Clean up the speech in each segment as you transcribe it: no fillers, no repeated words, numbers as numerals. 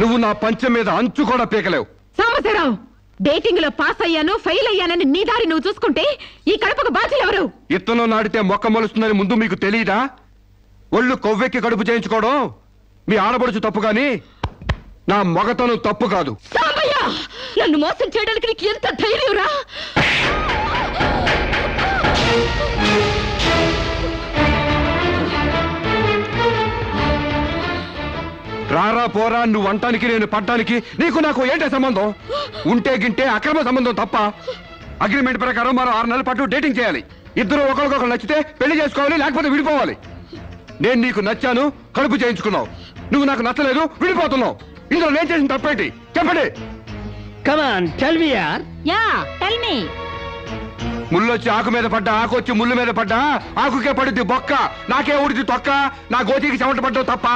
నువ్వు నా పంచం మీద అంచు కూడా పీకలేవు. సాంబశివరావు, డేటింగ్ లో పాస్ అయ్యాను ఫెయిల్ అయ్యానని నీ దారి నువ్వు చూసుకుంటే ఈ కడుపుకు బాధ్యులు ఎవరు? ఇత్తనం నాడితే మొక్క మొలుస్తుందని ముందు మీకు తెలియదా? ఒళ్ళు కొవ్వెక్కి కడుపు చేయించుకోవడం మీ ఆడబడుచు తప్పు గాని నా మగతనం తప్పు కాదు. సాంబయ్య, నన్ను మోసం చేయడానికి నీకు ఎంత ధైర్యం రా? రారా పోరా నువ్వు అంటానికి నేను పడ్డానికి నీకు నాకు ఏంటే సంబంధం? ఉంటే గింటే అక్రమ సంబంధం తప్ప. అగ్రిమెంట్ ప్రకారం మరో 6 నెలల పాటు డేటింగ్ చేయాలి. ఇద్దరు ఒకరికొకరు నచ్చితే పెళ్లి చేసుకోవాలి, లేకపోతే విడిపోవాలి. నేను నీకు నచ్చాను, కడుపు చేయించుకున్నావు. నువ్వు నాకు నచ్చలేదు, విడిపోతున్నావు. ఇందులో నేను చేసిన తప్పేంటి చెప్పండి. ముళ్ళొచ్చి ఆకు మీద పడ్డా, ఆకు వచ్చి ముళ్ళు మీద పడ్డా, ఆకుకే పడుద్ది బొక్క, నాకే ఊడిది తొక్క. నా గోతికి చెమట పడ్డావు తప్ప.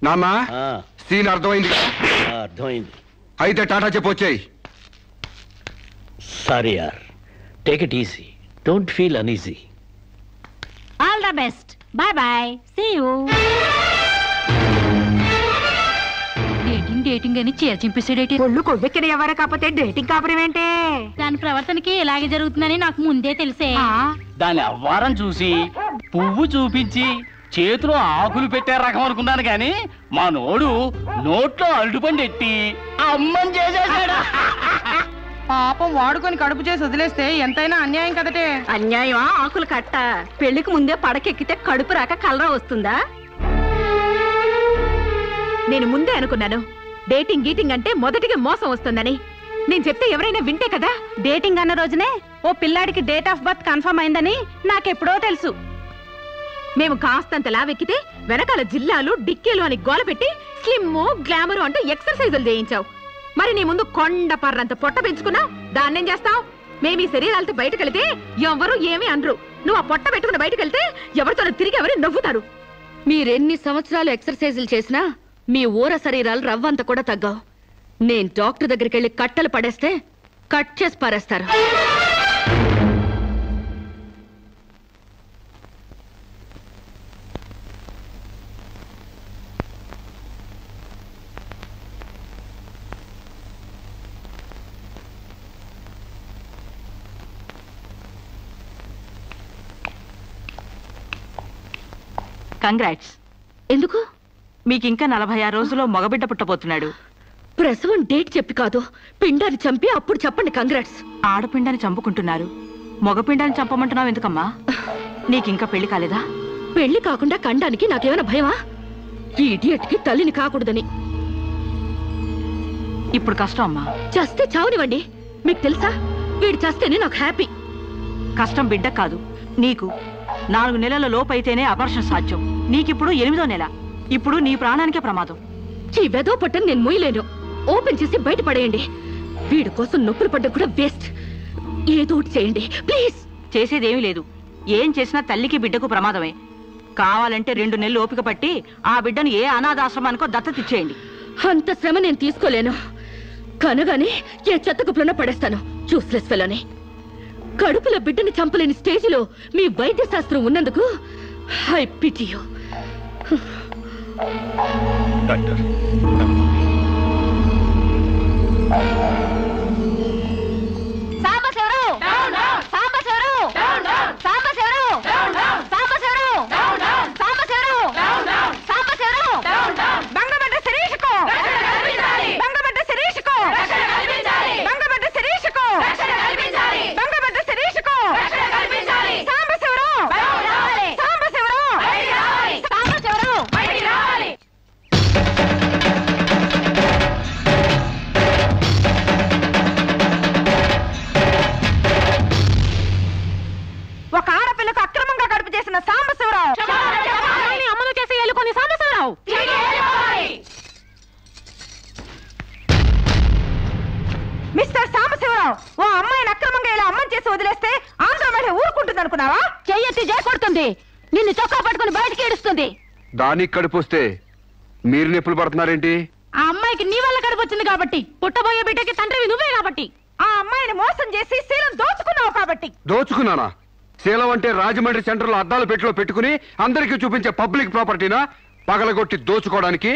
నామా సీన్ అర్థమైంది? అర్థమైంది. అయితే టాటా చెప్పొచ్చాయి. సారీ యార్, take it easy, don't feel uneasy. All the best, bye bye, see you. Dating అని చీర చింపేసేడేటి. ఒళ్ళు కొవ్వెక్కిన ఎవరు కాకపోతే డేటింగ్ కాపురం ఏంటే? దాని ప్రవర్తనకి ఇలాగే జరుగుతుందని నాకు ముందే తెలిసే. దాని అవ్వారం చూసి పువ్వు చూపించి చేతిలో ఆకులు పెట్టే రకం అనుకున్నాను గాని మా నోడు నోట్లో అరటిపండు ఎట్టి అమ్మని చేసేసాడు. పాపం వాడుకొని కడుపు చేసి వదిలేస్తే ఎంతైనా అన్యాయం కదటే. అన్యాయమా? ఆకులు కట్ట. పెళ్లికి ముందే పడకెక్కితే కడుపు రాక కలరా వస్తుందా? నేను ముందే అనుకున్నాను డేటింగ్ గీటింగ్ అంటే మొదటిగా మోసం వస్తుందని. నేను చెప్తే ఎవరైనా వింటే కదా. డేటింగ్ అన్న రోజునే ఓ పిల్లాడికి డేట్ ఆఫ్ బర్త్ కన్ఫర్మ్ అయిందని నాకెప్పుడో తెలుసు. మేము కాస్తంత లావెక్కితే వెనకాల జిల్లాలు డిక్కీలు అని గోల పెట్టి స్లిమ్ గ్లామర్ అంటూ ఎక్సర్సైజులు చేయించావు. మరి నీ ముందు కొండ పర్రంత పొట్ట పెంచుకున్నావు. దాన్నేం చేస్తావు? మేము ఈ శరీరాలతో బయటకెళ్తే ఎవరు ఏమీ అనరు. నువ్వు ఆ పొట్ట పెట్టుకుని బయటకెళ్తే ఎవరితో తిరిగి ఎవరు నవ్వుతారు. మీరెన్ని సంవత్సరాలు ఎక్సర్సైజులు చేసినా మీ ఊర శరీరాలు రవ్వంత కూడా తగ్గావు. నేను డాక్టర్ దగ్గరికి వెళ్ళి కట్టలు పడేస్తే కట్ చేసి పారేస్తారు. కంగ్రాట్స్. ఎందుకు? మీకింకా 46 రోజుల్లో మగబిడ్డ పుట్టబోతున్నాడు. ప్రసవం డేట్ చెప్పి కాదు, పిండాన్ని చంపి అప్పుడు చెప్పండి కంగ్రాట్స్. ఆడపిండాన్ని చంపుకుంటున్నారు, మగపిండాన్ని చంపమంటున్నావు ఎందుకమ్మా? నీకింకా పెళ్లి కాలేదా? పెళ్లి కాకుండా కండానికి నాకేమైనా భయమా? ఈ ఇడియట్ కి తల్లిని కాకూడదని. ఇప్పుడు కష్టం అమ్మా. చస్తే చావునివ్వండి. మీకు తెలుసా, వీడు చస్తేనే నాకు హ్యాపీ. కష్టం బిడ్డ కాదు నీకు. 4 నెలల లోపైతేనే అపర్షన్ సాధ్యం. నీకిప్పుడు 8వ నెల. ఇప్పుడు నీ ప్రాణానికే ప్రమాదం. ఈ వెదో పట్టని నేను మొయ్యలేను. ఓపెన్ చేసి బయటపడేయండి. వీడి కోసం నొప్పులు పడ్డం కూడా వేస్ట్. ఏదో ఒకటి చేయండి ప్లీజ్. చేసేదేమీ లేదు. ఏం చేసినా తల్లికి బిడ్డకు ప్రమాదమే. కావాలంటే 2 నెలలు ఓపిక పట్టి ఆ బిడ్డను ఏ అనాథాశ్రమానికో దత్తతిచ్చేయండి. అంత శ్రమ నేను తీసుకోలేను. కనగానే ఏ చెత్తకుప్పులోనే పడేస్తాను. చూస్లెస్ ఫెలోని. కడుపులో బిడ్డని చంపలేని స్టేజిలో మీ వైద్య శాస్త్రం ఉన్నందుకు I pity you. Doctor Sambasivarao, Sambasivarao, Sambasivarao, Sambasivarao, Sambasivarao, Sambasivarao, బంగబడ్డ శిరీషకు, బంగబడ్డ శిరీషకు, బంగబడ్డ శిరీషకు, బంగబడ్డ శిరీషకు, సాంబశివరావు, సాంబశివరావు, సాంబశివరావు. ఒక ఆడపిల్లకు అక్రమంగా కడుపు చేసిన సాంబశివరావు, అమలు చేసి ఎలుకొని సాంబశివరావు. మిస్టర్ సాంబశివరావు, ఓ అమ్మాయిని అక్రమంగా ఇలా అమ్మని చేసి వదిలేస్తే ఆంధ్ర మహిళ ఊరుకుంటుంది అనుకున్నావా? చెయ్యెత్తి చేకొడుతుంది, నిన్ను చొక్కా పట్టుకుని బయటికి ఏడుస్తుంది. దానికి కడుపు వస్తే మీరు నొప్పులు పడుతున్నారేంటి? ఆ అమ్మాయికి నీ వల్ల కడుపు వచ్చింది కాబట్టి, పుట్టబోయే బిడ్డకి తండ్రివి నువ్వే కాబట్టి. ఆ అమ్మాయిని మోసం చేసి శీలం దోచుకున్నావు కాబట్టి. దోచుకున్నానా? శీలం అంటే రాజమండ్రి సెంటర్ లో అద్దాలు పెట్టిలో పెట్టుకుని అందరికీ చూపించే పబ్లిక్ ప్రాపర్టీనా పగలగొట్టి దోచుకోవడానికి?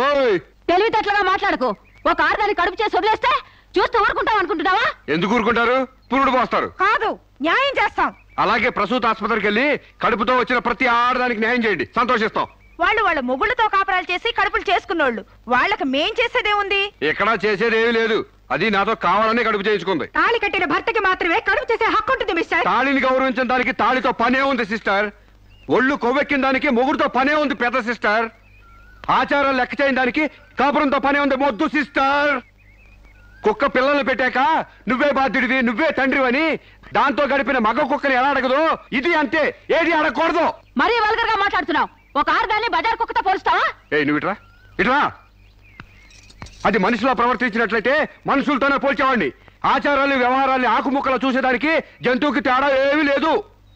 ఓయ్ తెలివితేటలుగా మాట్లాడకు. ఒక ఆడదాన్ని కడుపు చేసి వదిలేస్తే చూస్తూ ఊరుకుంటాం అనుకుంటున్నావా? ఎందుకు ఊరుకుంటారు? పురుడు పోస్తారు. కాదు, న్యాయం చేస్తాం. అలాగే ప్రసూత ఆసుపత్రికి వెళ్ళి కడుపుతో వచ్చిన ప్రతి ఆడదానికి న్యాయం చేయండి, సంతోషిస్తాం. వాళ్ళు వాళ్ళ మొగుళ్ళతో కాపురాలు చేసి కడుపులు చేసుకున్నోళ్ళు, వాళ్ళకి మేం చేసేదే ఉంది. ఎక్కడా చేసేదేమీ లేదు. అది నాతో కావాలని కడుపు చేయించుకుంది. తాళి కట్టిన భర్తకి మాత్రమే కడుపు చేసే హక్కు ఉంటుంది మిస్టర్. తాళిని గౌరవించిన దానికి తాళితో పనే ఉంది సిస్టర్. ఒళ్ళు కొవ్వెక్కిన దానికి మొగుడుతో పనే ఉంది పెద్ద సిస్టర్. ఆచారాలు లెక్క చేయని దానికి కాపురంతో పనే ఉంది మొద్దు సిస్టర్. కుక్క పిల్లలు పెట్టాక నువ్వే బాధ్యుడివి, నువ్వే తండ్రివని దాంతో గడిపిన మగ కుక్కని ఎలా అడగదు, ఇది అంతే. ఏది అడగకూడదు. మరీ వల్గర్ గా మాట్లాడుతున్నావు. ఒక ఆడదాన్ని బజార్ కుక్కతో పోలుస్తావా? నువ్వు ఇట్రా ఇట్రా. అది మనిషిలో ప్రవర్తించినట్లయితే మనుషులతోనే పోల్చేవాడిని. ఆచారాలు వ్యవహారాలు ఆకుముక్కలు చూసేదానికి జంతువుకి తేడా ఏమీ లేదు.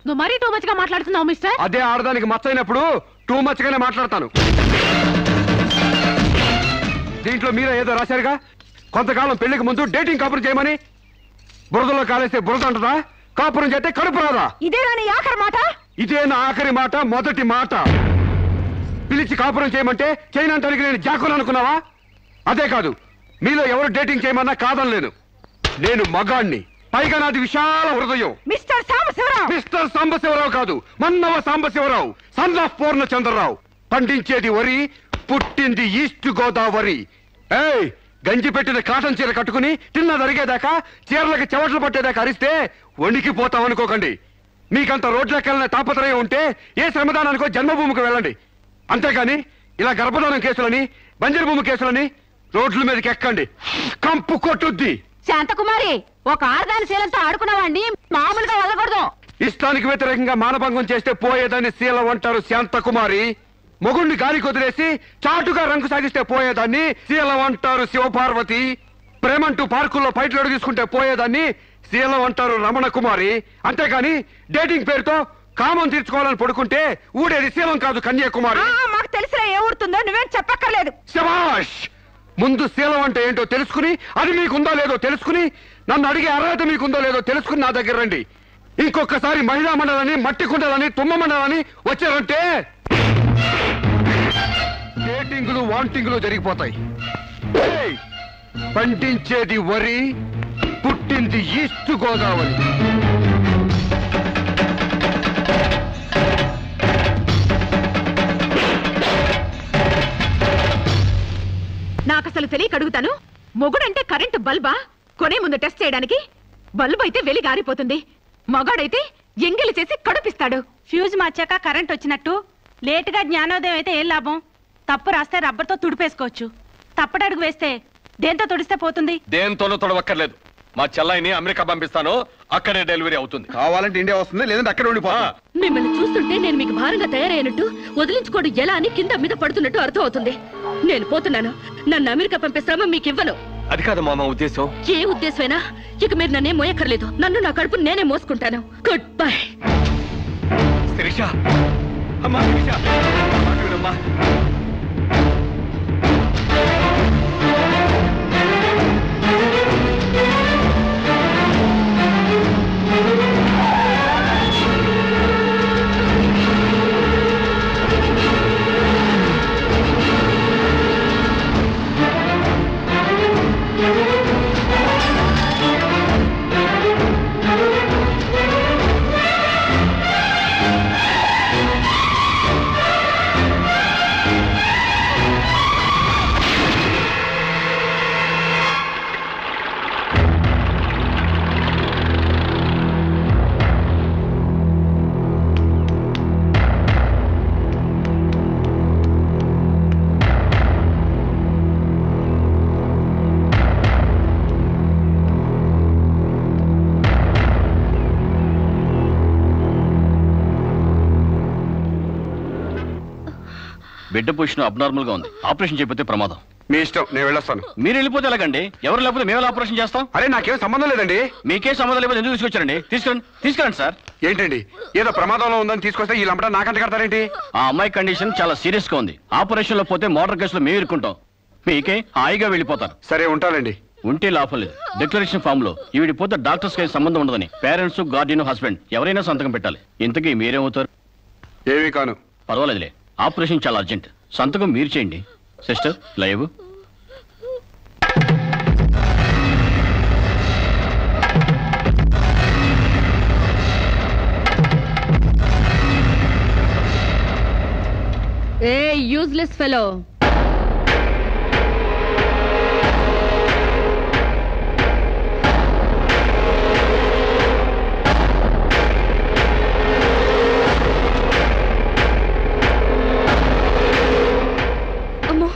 నువ్వు మరీ టూ మచ్ గా మాట్లాడుతున్నావు మిస్టర్. అదే ఆడదానికి మచ్చైనప్పుడు టూ మచ్ గానే మాట్లాడతాను. దీంట్లో మీరే ఏదో రాశారుగా, కొంతకాలం పెళ్లికి ముందు డేటింగ్ కాపురం చేయమని. బురదలో కాలేస్తే బురద అంటదా, కాపురం చేస్తే కడుపు రాదా? ఇదేనా నీ ఆఖరి మాట? ఇదే నా ఆఖరి మాట, మొదటి మాట. పిలిచి కాపురం చేయమంటే చేయనంటానికి నేను జాకులు అనుకున్నావా? అదే కాదు, మీలో ఎవరు డేటింగ్ చేయమన్నా కాదనలేను. నేను మగాణ్ణి, పైగా నాది విశాల హృదయం. మిస్టర్ సాంబశివరావు. మిస్టర్ సాంబశివరావు కాదు, మన్నవ సాంబశివరావు, సన్ ఆఫ్ పూర్ణచంద్రరావు. పండించేది వరి, పుట్టింది ఈస్ట్ గోదావరి. ఏయ్, గంజి పెట్టిన కాటన్ చీర కట్టుకుని తిన్నది అరిగేదాకా, చీరలకి చెవట్లు పట్టేదాకా అరిస్తే వణికిపోతాం అనుకోకండి. మీకంత రోడ్లెక్కాలనే తాపత్రయం ఉంటే ఏ శ్రమదానానికో జన్మభూమికి వెళ్ళండి. అంతేగాని ఇలా గర్భధానం కేసులని, బంజరు భూమి కేసులని రోడ్ల మీదకి ఎక్కండి, కంపు కొట్టుద్ది. శాంతకుమారి, ఒక ఆడదాని శీలంతో ఆడుకున్నావాడిని మామూలుగా వెళ్ళకూడదు. ఇష్టానికి వ్యతిరేకంగా మానభంగం చేస్తే పోయేదాన్ని శీలం అంటారు శాంతకుమారి. మొగుణ్ణి గాలికి వదిలేసి చాటుగా రంగు సాగిస్తే పోయేదాన్ని శీలం అంటారు శివపార్వతి. ప్రేమంటూ పార్కుల్లో పైట్లు తీసుకుంటే పోయేదాన్ని శీలం అంటారు రమణ కుమారి. అంతేగాని డేటింగ్ పేరుతో కామం తీర్చుకోవాలని పడుకుంటే ఊడేది శీలం కాదు కన్యాకుమారి. మాకు తెలిసినా ఏ ఊరుతుందో నువ్వేం చెప్పక్కర్లేదు. శభాష్! ముందు శీలం అంటే ఏంటో తెలుసుకుని, అది మీకుందో లేదో తెలుసుకుని, నన్ను అడిగే అర్హత మీకుందో లేదో తెలుసుకుని నా దగ్గర రండి. ఇంకొకసారి మహిళా మండలని, మట్టి కుండలని, తుమ్మ మండలని వచ్చారంటే డేటింగులు వాంటింగులు జరిగిపోతాయి. పండించేది వరి, పుట్టింది ఈస్ట్ గోదావరి. నాకసలు తెలియక అడుగుతాను, మొగుడంటే కరెంటు బల్బా? కొనే ముందు టెస్ట్ చేయడానికి. బల్బు అయితే వెలి గారిపోతుంది, మగాడైతే ఎంగిలి చేసి కడుపిస్తాడు. ఫ్యూజ్ మార్చాక కరెంట్ వచ్చినట్టు లేటుగా జ్ఞానోదయం అయితే ఏం లాభం? తప్పు రాస్తే రబ్బర్తో తుడిపేసుకోవచ్చు, తప్పటడుగు వేస్తే దేంతో తుడిస్తే పోతుంది? దేంతోనూ తొడవక్కర్లేదు. మా చెల్లాయిని అమెరికా పంపిస్తాను, అక్కడే డెలివరీ అవుతుంది. కావాలంటే ఇండియా వస్తుంది, లేదంటే అక్కడ ఉండిపో. మిమ్మల్ని చూస్తుంటే నేను మీకు భారంగా తయారైనట్టు, వదిలించుకోవడం ఎలా అని కింద మీద పడుతున్నట్టు అర్థం అవుతుంది. నేను పోతున్నాను. నన్ను అమెరికా పంపిస్తామో మీకు ఇవ్వను. అది కాదు మామ ఉద్దేశం. ఏ ఉద్దేశమైనా ఇక మీరు నన్నే మోయక్కర్లేదు. నన్ను నా కడుపు నేనే మోసుకుంటాను. Good bye. శిరీష, అమ్మా శిరీష, అమ్మా. బిడ్డ పొజిషన్ అబ్నార్మల్ గా ఉంది. ఆపరేషన్ చేయకపోతే ప్రమాదం. మీ ఇష్టం, నేను వెళ్ళొస్తాను. మీరు వెళ్ళిపోతే ఎలాగండి? ఎవరు లేకపోతే మేము ఆపరేషన్ చేస్తాం. అరే నాకేం సంబంధం లేదండి. మీకే సంబంధం లేకపోతే ఎందుకు తీసుకొచ్చారండి? తీసుకురండి సార్. ఏంటండి, ఏదో ప్రమాదంలో ఉందని తీసుకొస్తే ఈ లంపట నాకంట కడతారేంటి? ఆ అమ్మాయి కండిషన్ చాలా సీరియస్ గా ఉంది. ఆపరేషన్ లో పోతే మోటార్ కేసులో మేము ఇరుక్కుంటాం. మీకే హాయిగా వెళ్ళిపోతారు. సరే ఉంటానండి. ఉంటే లాభం లేదు. డిక్లరేషన్ ఫామ్ లో ఈవిడి పోతే డాక్టర్స్ కి సంబంధం ఉండదని పేరెంట్స్, గార్డియన్, హస్బెండ్ ఎవరైనా సంతకం పెట్టాలి. ఇంతకీ మీరేమవుతారు? ఏమీ కాను. పర్వాలేదులే, ఆపరేషన్ చాలా అర్జెంట్. సంతకం మీరు చేయండి. Sister live. ఏ యూజ్లెస్ ఫెలో, అమ్మో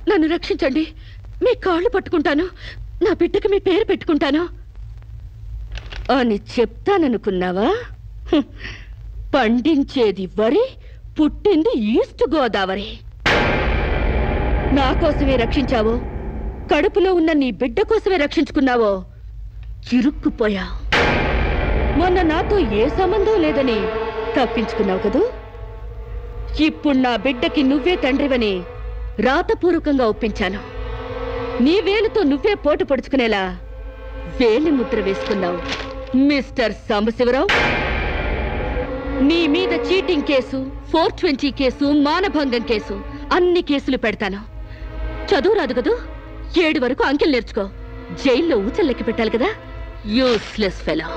నన్ను రక్షించండి. మీ కాళ్ళు పట్టుకుంటాను, నా బిడ్డకి మీ పేరు పెట్టుకుంటాను అని చెప్తాననుకున్నావా? పండించేది వరి, పుట్టింది ఈస్ట్ గోదావరి. నా కోసమే రక్షించావో, కడుపులో ఉన్న నీ బిడ్డ కోసమే రక్షించుకున్నావో చిరుక్కుపోయావు. మొన్న నాతో ఏ సంబంధం లేదని తప్పించుకున్నావు కదూ. ఇప్పుడు నా బిడ్డకి నువ్వే తండ్రివని రాతపూర్వకంగా ఒప్పించాను. నీ వేలుతో నువ్వే పోటు పొడుచుకునేలా వేలి ముద్ర వేసుకున్నావు మిస్టర్ సాంబశివరావు. నీ మీద చీటింగ్ కేసు, 420 కేసు, మానభంగం కేసు, అన్ని కేసులు పెడతాను. చదువు రాదు కదూ, 7 వరకు అంకెలు నేర్చుకో. జైల్లో ఊచలు లెక్క పెట్టాలి కదా. Useless fellow.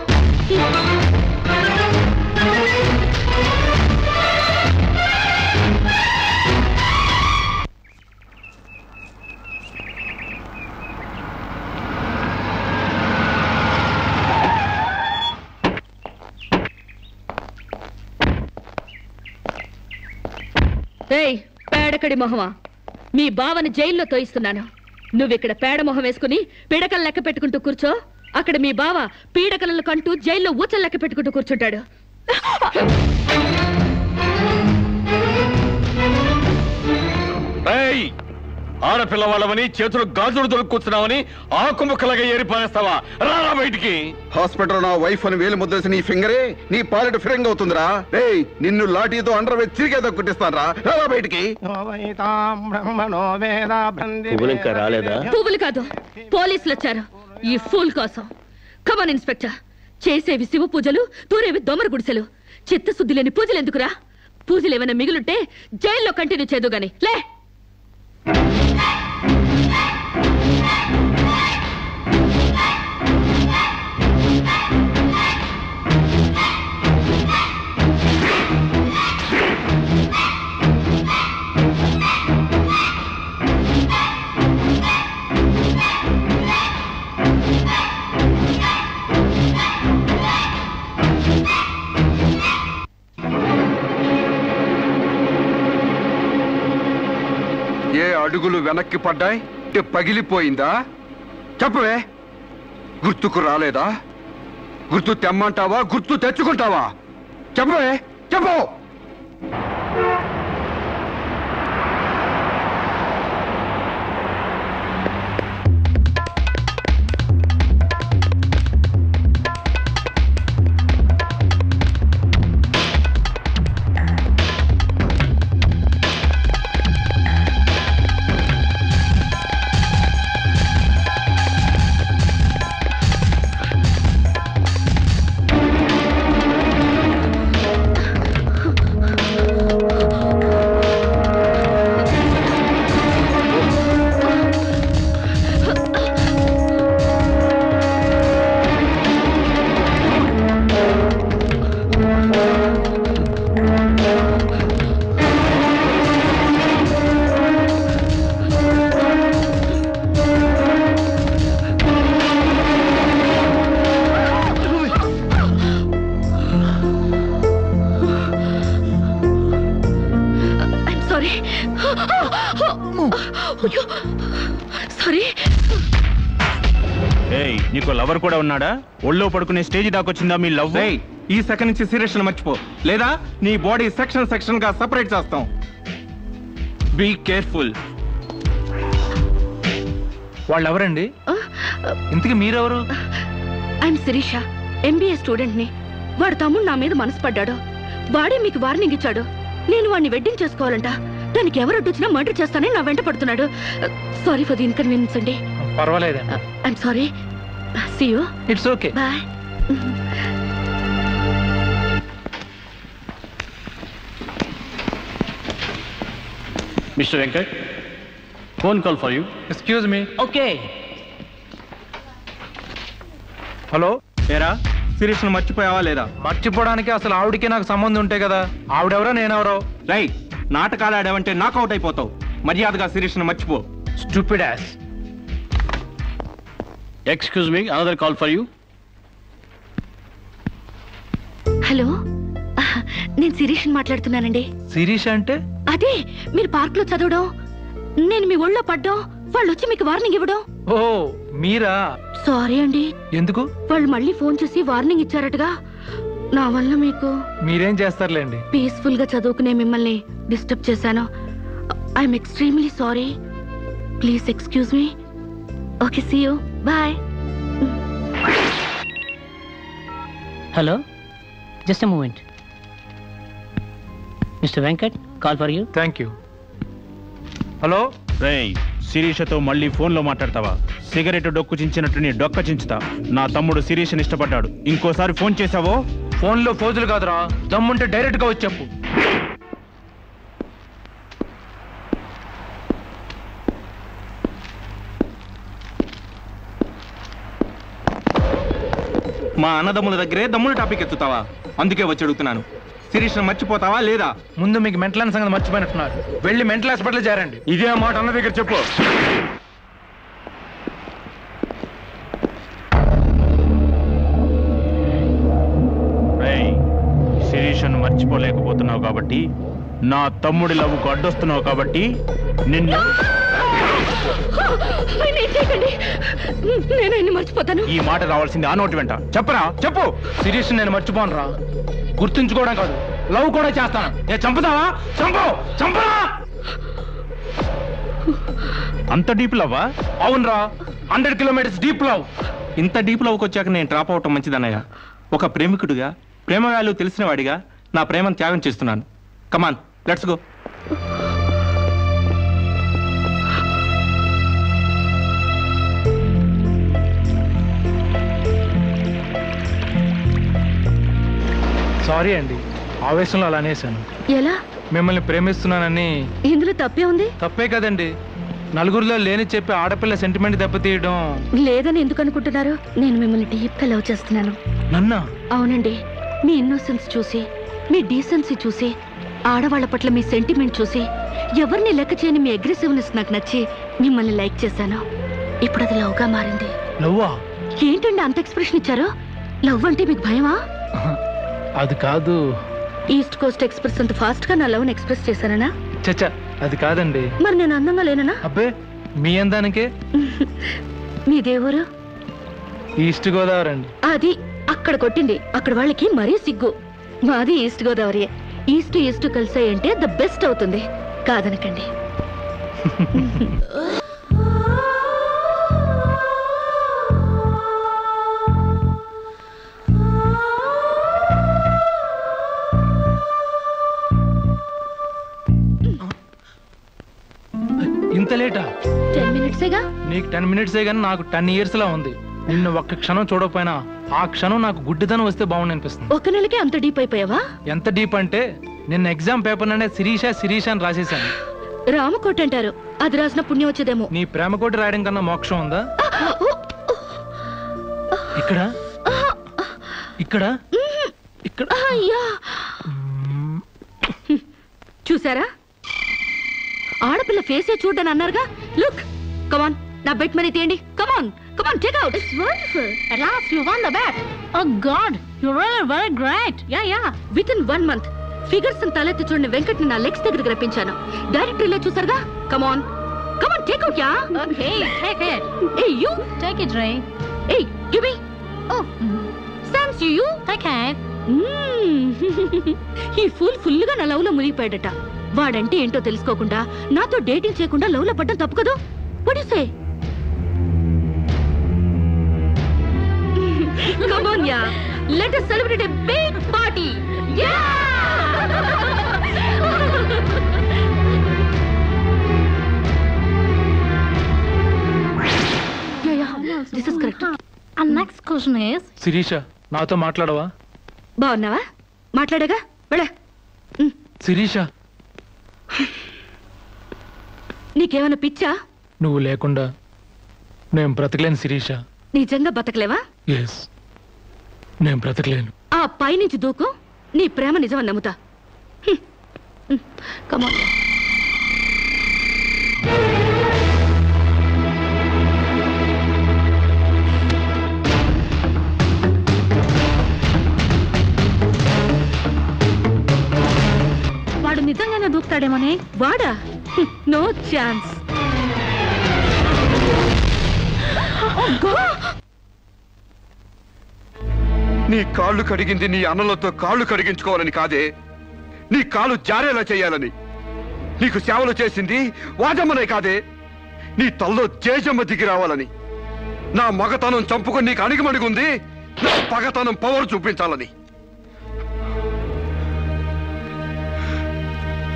ఏయ్ పేడకడి మొహమా, మీ బావని జైల్లో తోయిస్తున్నాను. నువ్విక్కడ పేడ మొహం వేసుకుని పీడకలు లెక్క పెట్టుకుంటూ కూర్చో. అక్కడ మీ బావ పీడకలను కంటూ జైల్లో ఊచలు లెక్క పెట్టుకుంటూ కూర్చుంటాడు. ఆడపిల్లవాళ్ళమని చేతులు గాజులు దొరుకుతున్నావని ఆకు ముక్కలుగా ఏరిపారేస్తావా? రారా బయటికి. హాస్పిటల్ నా వైఫ్ అని వేలు ముద్దేసి నీ ఫింగరే నీ పాలిట ఫిరంగ్ అవుతుందిరా. ఏయ్ నిన్ను లాఠీతో అండర్ వేసి చిరిగేదో కుట్టిస్తాను రా. రారా బయటికి. పువ్వులు ఇంకా రాలేదా? పువ్వులు కాదు, పోలీసులు వచ్చారు ఈ ఫూల్ కోసం. Come on inspector. చేసేవి శివ పూజలు, తూరేవి దొమర గుడిసెలు. చిత్తశుద్ధి లేని పూజలు ఎందుకురా? పూజలు ఏమైనా మిగులుంటే జైల్లో కంటిన్యూ చేదు గాని లే. అడుగులు వెనక్కి పడ్డాయి, పగిలిపోయిందా? చెప్పవే. గుర్తుకు రాలేదా? గుర్తు తెమ్మంటావా, గుర్తు తెచ్చుకుంటావా? చెప్పవే, చెప్పు. నీకు లవర్ కూడా ఉన్నాడా? ఒళ్ళో పడుకునే స్టేజ్ దాకొచ్చిందా మీ లవ్? ఈ సెకండ్ నుంచి సీరియస్ మర్చిపో, లేదా నీ బాడీ సెక్షన్ సెక్షన్ గా సెపరేట్ చేస్తాం. Be careful. వాళ్ళు ఎవరండి? ఇంతకీ మీరెవరు? ఐఎమ్ శిరీష, ఎంబీఏ స్టూడెంట్ ని. వాడు తమ్ముడు నా మీద మనసు పడ్డాడు. వాడే మీకు వార్నింగ్ ఇచ్చాడు. నేను వాడిని వెడ్డింగ్ చేసుకోవాలంట. దానికి ఎవరు అడ్డొచ్చినా మర్డర్ చేస్తానని నా వెంట పడుతున్నాడు. సారీ ఫర్ ది ఇన్కన్వీనియన్స్ అండి. పర్వాలేదండి. I'm sorry. See you. It's okay. Bye. Mister Venkat, phone call for you. Excuse me. Okay. Hello. ఏరా శిరీష్ను మర్చిపోయావా లేదా? మర్చిపోవడానికి అసలు ఆవిడకి నాకు సంబంధం ఉంటే కదా. ఆవిడెవరో నేనెవరో. రైట్, నాటకాలు ఆడావంటే నాకౌట్ అయిపోతావు. మర్యాదగా శిరీష్ను మర్చిపో. Stupid ass. Excuse me, another call for you. Hello, నేను శిరీష్ని మాట్లాడుతున్నానండి. శిరీష్ అంటే? అదే మీరు పార్క్ లో చదవడం, నేను మీ ఒళ్ళో పడ్డం, వాళ్ళు వచ్చి మీకు వార్నింగ్ ఇవ్వడం. ఓ మీరా? సారీ అండి. ఎందుకు? వాళ్ళు మళ్ళీ ఫోన్ చేసి వార్నింగ్ ఇచ్చారటగా. నా వల్ల మీకు. మీరేం చేస్తారులేండి. పీస్ఫుల్ గా చదువుకునే మిమ్మల్ని డిస్టర్బ్ చేశాను. I'm extremely sorry. Please excuse me. Okay, see you. Bye. Hello, just a moment. Mister Venkat, call for you. Thank you. Hello. రేయ్, శిరీషతో మళ్ళీ ఫోన్లో మాట్లాడతావా? సిగరెట్ డొక్కు చించినట్టు నీ డొక్క చించుతా. నా తమ్ముడు శిరీష్ని ఇష్టపడ్డాడు. ఇంకోసారి ఫోన్ చేసావో? ఫోన్లో ఫోజులు కాదురా, దమ్ముంటే డైరెక్ట్ గా వచ్చి చెప్పు. మా అన్నదమ్ముల దగ్గరే దమ్ముల టాపిక్ ఎత్తుతావా? అందుకే వచ్చి అడుగుతున్నాను, శిరీష్ను మర్చిపోతావా లేదా? ముందు మీకు మెంటల్ సంగతి మర్చిపోయినట్టున్నారు. వెళ్ళి మెంటల్ హాస్పిటల్ చేరండి. ఇదే మాట అన్న దగ్గర చెప్పు. రేయ్, శిరీష్ను మర్చిపోలేకపోతున్నావు కాబట్టి, నా తమ్ముడి లవ్వుకు అడ్డొస్తున్నావు కాబట్టి నిన్ను. నేను మర్చిపోతాను. ఈ మాట రావాల్సింది ఆ నోటి వెంట. చెప్పరా, చెప్పు. శిరీష్ నేను మర్చిపోను రా. గుర్తుంచుకోవడం కాదు, లవ్ కూడా చేస్తాను. ఏ చంపుతావా? చంపు, చంపరా. అంత డీప్ లవ్వా? అవునరా, 100 కిలోమీటర్స్ డీప్ లవ్. ఇంత డీప్ లవ్కి వచ్చాక నేను డ్రాప్ అవటం మంచిదన్నయ్య. ఒక ప్రేమికుడిగా, ప్రేమ వాల్యూ తెలిసిన వాడిగా నా ప్రేమను త్యాగం చేస్తున్నాను. కమాన్, లెట్స్ గో. సారీ అండి, ఆవేశంలో అలా అనేసాను. ఎలా? మిమ్మల్ని ప్రేమిస్తున్నానని. ఇందులో తప్పే ఉంది? తప్పే కదండి. నలుగురిలో లేని చెప్పి ఆడపిల్ల సెంటిమెంట్ దెబ్బతీయడం. లేదని ఎందుకు అనుకుంటున్నారు? నేను మిమ్మల్ని డీప్ గా లవ్ చేస్తున్నాను. నన్నా? అవునండి. మీ ఇన్నోసెన్స్ చూసి, మీ డీసెన్సీ చూసి, ఆడవాళ్ల పట్ల మీ సెంటిమెంట్ చూసి, ఎవరిని లెక్క చేయని మీ అగ్రెసివ్నెస్ నాకు నచ్చి మిమ్మల్ని లైక్ చేశాను. ఇప్పుడు అది లవ్ గా మారింది. లవ్వా? ఏంటండి అంత ఎక్స్ప్రెషన్ ఇచ్చారు? లవ్ అంటే మీకు భయమా? అది కాదు. ఈస్ట్ కోస్ట్ ఎక్స్ప్రెస్ అంత ఫాస్ట్ గా నా లవ్ ఎక్స్ప్రెస్ చేశానా? చచ్చా, అది కాదండి. మరి నేను అందంగా లేనా? అబ్బే, మీ అందానికే. మీ దేవురు? ఈస్ట్ గోదావరి అండి. అది అక్కడ కొట్టింది. అక్కడ వాళ్ళకి మరీ సిగ్గు. మాది ఈస్ట్ గోదావరి. ఈస్ట్ ఈస్ట్ కలిసాయంటే ద బెస్ట్ అవుతుంది. కాదనకండి. ఇంత లేటా? 10 మినిట్సేగా. నీకు 10 మినిట్సే గానీ నాకు 10 ఇయర్స్ లా ఉంది. నిన్ను ఒక్క క్షణం చూడకపోయినా ఆ క్షణం నాకు గుడ్డిదనం వస్తే బాగుంది అనిపిస్తుంది. ఒక నెలకే అంత డీప్ అయిపోయావా? ఎంత డీప్ అంటే నిన్న ఎగ్జామ్ పేపర్ ననే శిరీష శిరీష అని రాసేసాను. రామకోట అంటారు, అది రాసిన పుణ్యం వచ్చేదేమో. నీ ప్రేమ కోటి రాయడం కన్నా మోక్షం ఉందా? ఇక్కడ ఇక్కడ ఇక్కడ. చూసారా, ఆడపిల్ల ఫేసే చూడని అన్నారుగా. లుక్, కమాన్, నా బెట్ మనీ తీయండి. Come on, come on, take out. It's wonderful. At last you won the bet. Oh God, you're really very great. Yeah. Within 1 month figures తలెత్తి చూడని వెంకట్ ని నా లెగ్స్ దగ్గరికి రప్పించాను. డైరెక్టరీలో చూసారుగా. Come on, come on, take out. Yeah. Okay, take it. Hey, you. Take it, Ray. Hey, give me. Oh, thanks you. Take it. ఈ full గా నా లవ్ లో మునిగిపోయాడట. వాడంటే ఏంటో తెలుసుకోకుండా నాతో డేటింగ్ చేయకుండా లవ్ లో పడ్డం తప్పు కదా? What do you say? Come on, yeah. Let us celebrate a big party. Yeah! Excuse me. Shirisha, నాతో మాట్లాడవా? బాగున్నావా? మాట్లాడగా వెళ్ళ. శిరీష, నీకేమైనా పిచ్చా? నువ్వు లేకుండా నేను బ్రతకలేను శిరీష. నిజంగా బతకలేవా? ఎస్, నేను బ్రతకలేను. ఆ పైనుంచి దూకు, నీ ప్రేమ నిజమని నమ్ముతా. కమాన్. వాడు నిజంగానే దూకుతాడేమోనే. వాడా? No chance. నీ కాళ్ళు కడిగింది నీ అన్నలతో కాళ్ళు కడిగించుకోవాలని కాదే, నీ కాళ్ళు జారేలా చేయాలని. నీకు సేవలు చేసింది వాజమ్మనే కాదే, నీ తల్లో జేజమ్మ దిగి రావాలని. నా మగతనం చంపుకొని నీకు అణిగిమణిగుంది నా పగతనం పవర్ చూపించాలని.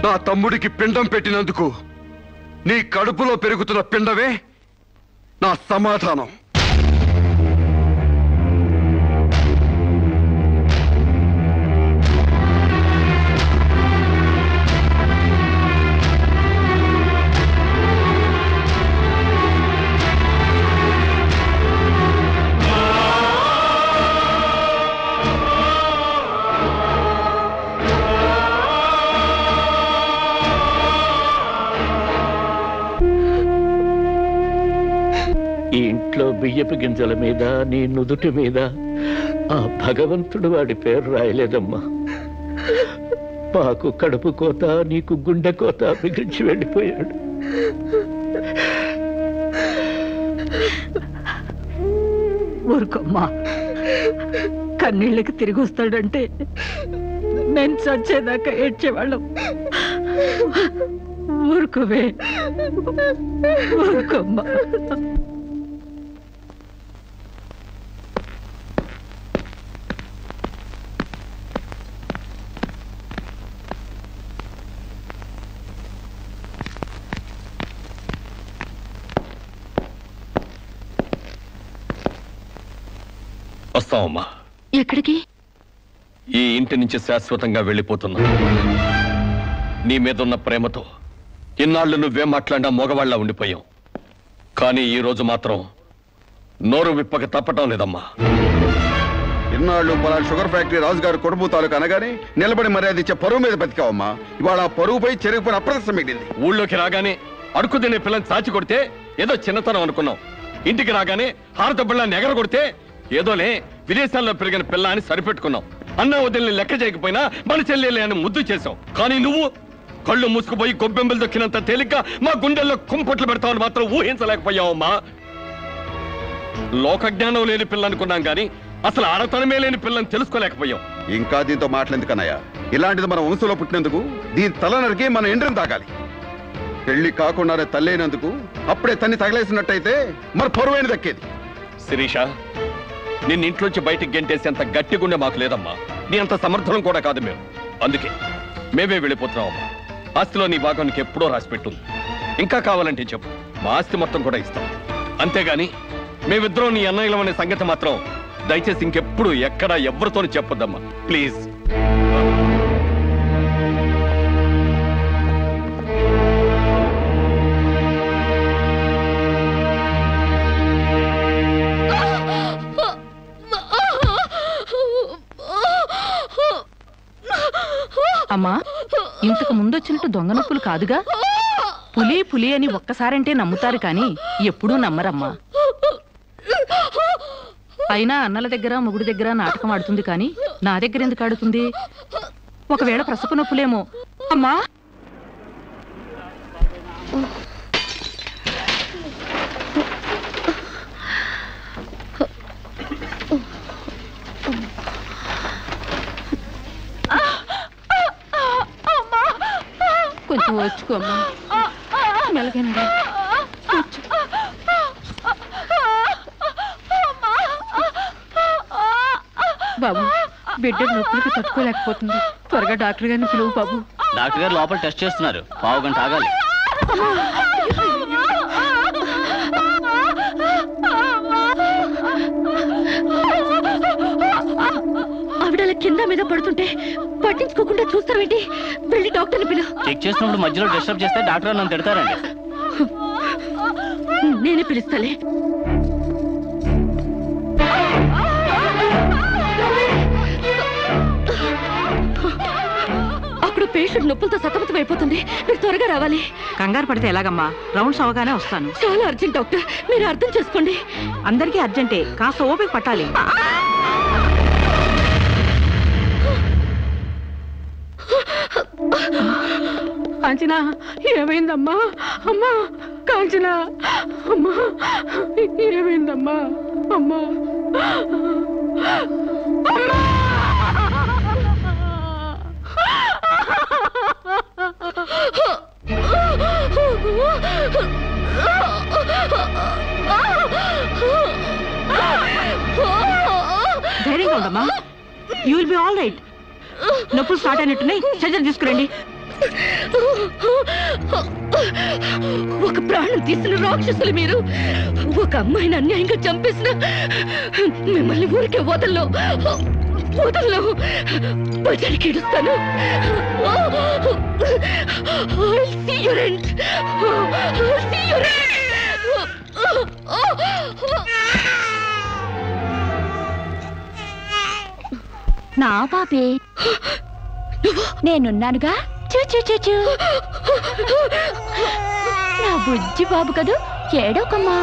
నా తమ్ముడికి పిండం పెట్టినందుకు నీ కడుపులో పెరుగుతున్న పిండమే నా సమాధానం. ఈ ఇంట్లో బియ్యపు గింజల మీద నీ నుదుటి మీద ఆ భగవంతుడు వాడి పేరు రాయలేదమ్మా. మాకు కడుపు కోత, నీకు గుండె కోత మిగిల్చి వెళ్ళిపోయాడు. ఊరుకోమ్మా, కన్నీళ్ళకి తిరిగి వస్తాడంటే నేను చచ్చేదాకా ఏడ్చేవాళ్ళం. ఊరుకోవే, ఊరుకోమ్మా. వస్తామమ్మా. ఎక్కడికి? ఈ ఇంటి నుంచి శాశ్వతంగా వెళ్ళిపోతున్నా. నీ మీదున్న ప్రేమతో ఇన్నాళ్ళు నువ్వేం మాట్లాడినా మగవాళ్ళ ఉండిపోయాం. కానీ ఈ రోజు మాత్రం నోరు విప్పక తప్పటం లేదమ్మా. ఇన్నాళ్ళు పలా షుగర్ ఫ్యాక్టరీ రాజుగారు కొడుపు తాలూకు అనగానే నిలబడి మర్యాద ఇచ్చే పరువు మీద బతికావమ్మా. ఇవాళ ఆ పరువుపై చెరుగుపైన అప్రదర్శన మిగిలింది. ఊళ్ళోకి రాగానే అడుకు తినే పిల్లని చాచి కొడితే ఏదో చిన్నతనం అనుకున్నాం. ఇంటికి రాగానే హారత బిళ్ళని ఎగర కొడితే ఏదోలే విదేశాల్లో పెరిగిన పిల్ల అని సరిపెట్టుకున్నాం. అన్న వదిలిని లెక్క చేయకపోయినా మన చెల్లెలే అని ముద్దు చేసావు. కానీ నువ్వు కళ్ళు మూసుకుపోయి గొబ్బెంబలు దొక్కినంత తేలిగ్గా మా గుండెల్లో కుంపట్లు పెడతావని మాత్రం ఊహించలేకపోయావమ్మా. లోకజ్ఞానం లేని పిల్ల అనుకున్నాం కానీ అసలు ఆడతనమే లేని పిల్లని తెలుసుకోలేకపోయాం. ఇంకా దీంతో మాట్లాడేందుకన్నయ్య, ఇలాంటిది మన వంశంలో పుట్టినందుకు దీని తల నరికి మన ఎండ్రం తాగాలి. పెళ్లి కాకుండానే తల్లైనందుకు అప్పుడే తన్ని తగలేసినట్టయితే మరి పరువైన దక్కేది. శిరీష, నిన్ను ఇంట్లోంచి బయటికి గెంటేసేంత గట్టి గుండె మాకు లేదమ్మా. నీ అంత సమర్థనం కూడా కాదు మేము. అందుకే మేమే వెళ్ళిపోతున్నామమ్మా. ఆస్తిలో నీ భాగానికి ఎప్పుడో రాసి పెట్టుంది. ఇంకా కావాలంటే చెప్పు, మా ఆస్తి మొత్తం కూడా ఇస్తాం. అంతేగాని మేమిద్దరం నీ అన్నయ్యలం అనే సంగతి మాత్రం దయచేసి ఇంకెప్పుడు ఎక్కడ ఎవరితోని చెప్పొద్దమ్మా, ప్లీజ్. అమ్మా, ఇంతకు ముందొచ్చినట్టు దొంగ నొప్పులు కాదుగా? పులి పులి అని ఒక్కసారంటే నమ్ముతారు కానీ ఎప్పుడూ నమ్మరమ్మా. అయినా అన్నల దగ్గర మొగుడి దగ్గర నాటకం ఆడుతుంది కానీ నా దగ్గర ఎందుకు ఆడుతుంది? ఒకవేళ ప్రసవ నొప్పులేమో. అమ్మా, కొంచెం వచ్చుకోమ్మా. మెలగండి. బాబు, బిడ్డ నొప్పులకి తట్టుకోలేకపోతుంది. త్వరగా డాక్టర్ గారిని పిలువు బాబు. డాక్టర్ గారు లోపల టెస్ట్ చేస్తున్నారు. పావు గంట ఆగాలి. కింద మీద పడుతుంటే పట్టించుకోకుండా చూస్తావేంటి? వెళ్ళి డాక్టర్ని పిలు. చెక్ చేసినప్పుడు మధ్యలో డిస్టర్బ్ చేస్తే డాక్టర్ నన్ను తిడతారండి. నేనే పిలుస్తాలే. అక్కడ పేషెంట్ నొప్పులతో సతమతం అయిపోతుంది. మీరు త్వరగా రావాలి. కంగారు పడితే ఎలాగమ్మా? రౌండ్స్ అవగానే వస్తాను. చాలా అర్జెంట్ డాక్టర్, మీరు అర్థం చేసుకోండి. అందరికీ అర్జెంటే, కాస్త ఓపిక పట్టాలి. కాంచనా, ఏమైందమ్మా? అమ్మా కాంచనా, అమ్మా ఏమైందమ్మా? అమ్మా ధైర్యంగా ఉండమ్మా. You will be all right. నొప్పులు స్టార్ట్ అయినట్టున్నాయి, సర్జరీ తీసుకురండి. ఒక ప్రాణం తీసిన రాక్షసులు మీరు. ఒక అమ్మాయిని అన్యాయంగా చంపేసిన మిమ్మల్ని ఊరికే వదల్లో బజారికి ఏడుస్తాను. నా పాపే, నేనున్నానుగా. చూ నా బుజ్జి బాబు కదూ, ఏడోకమ్మా.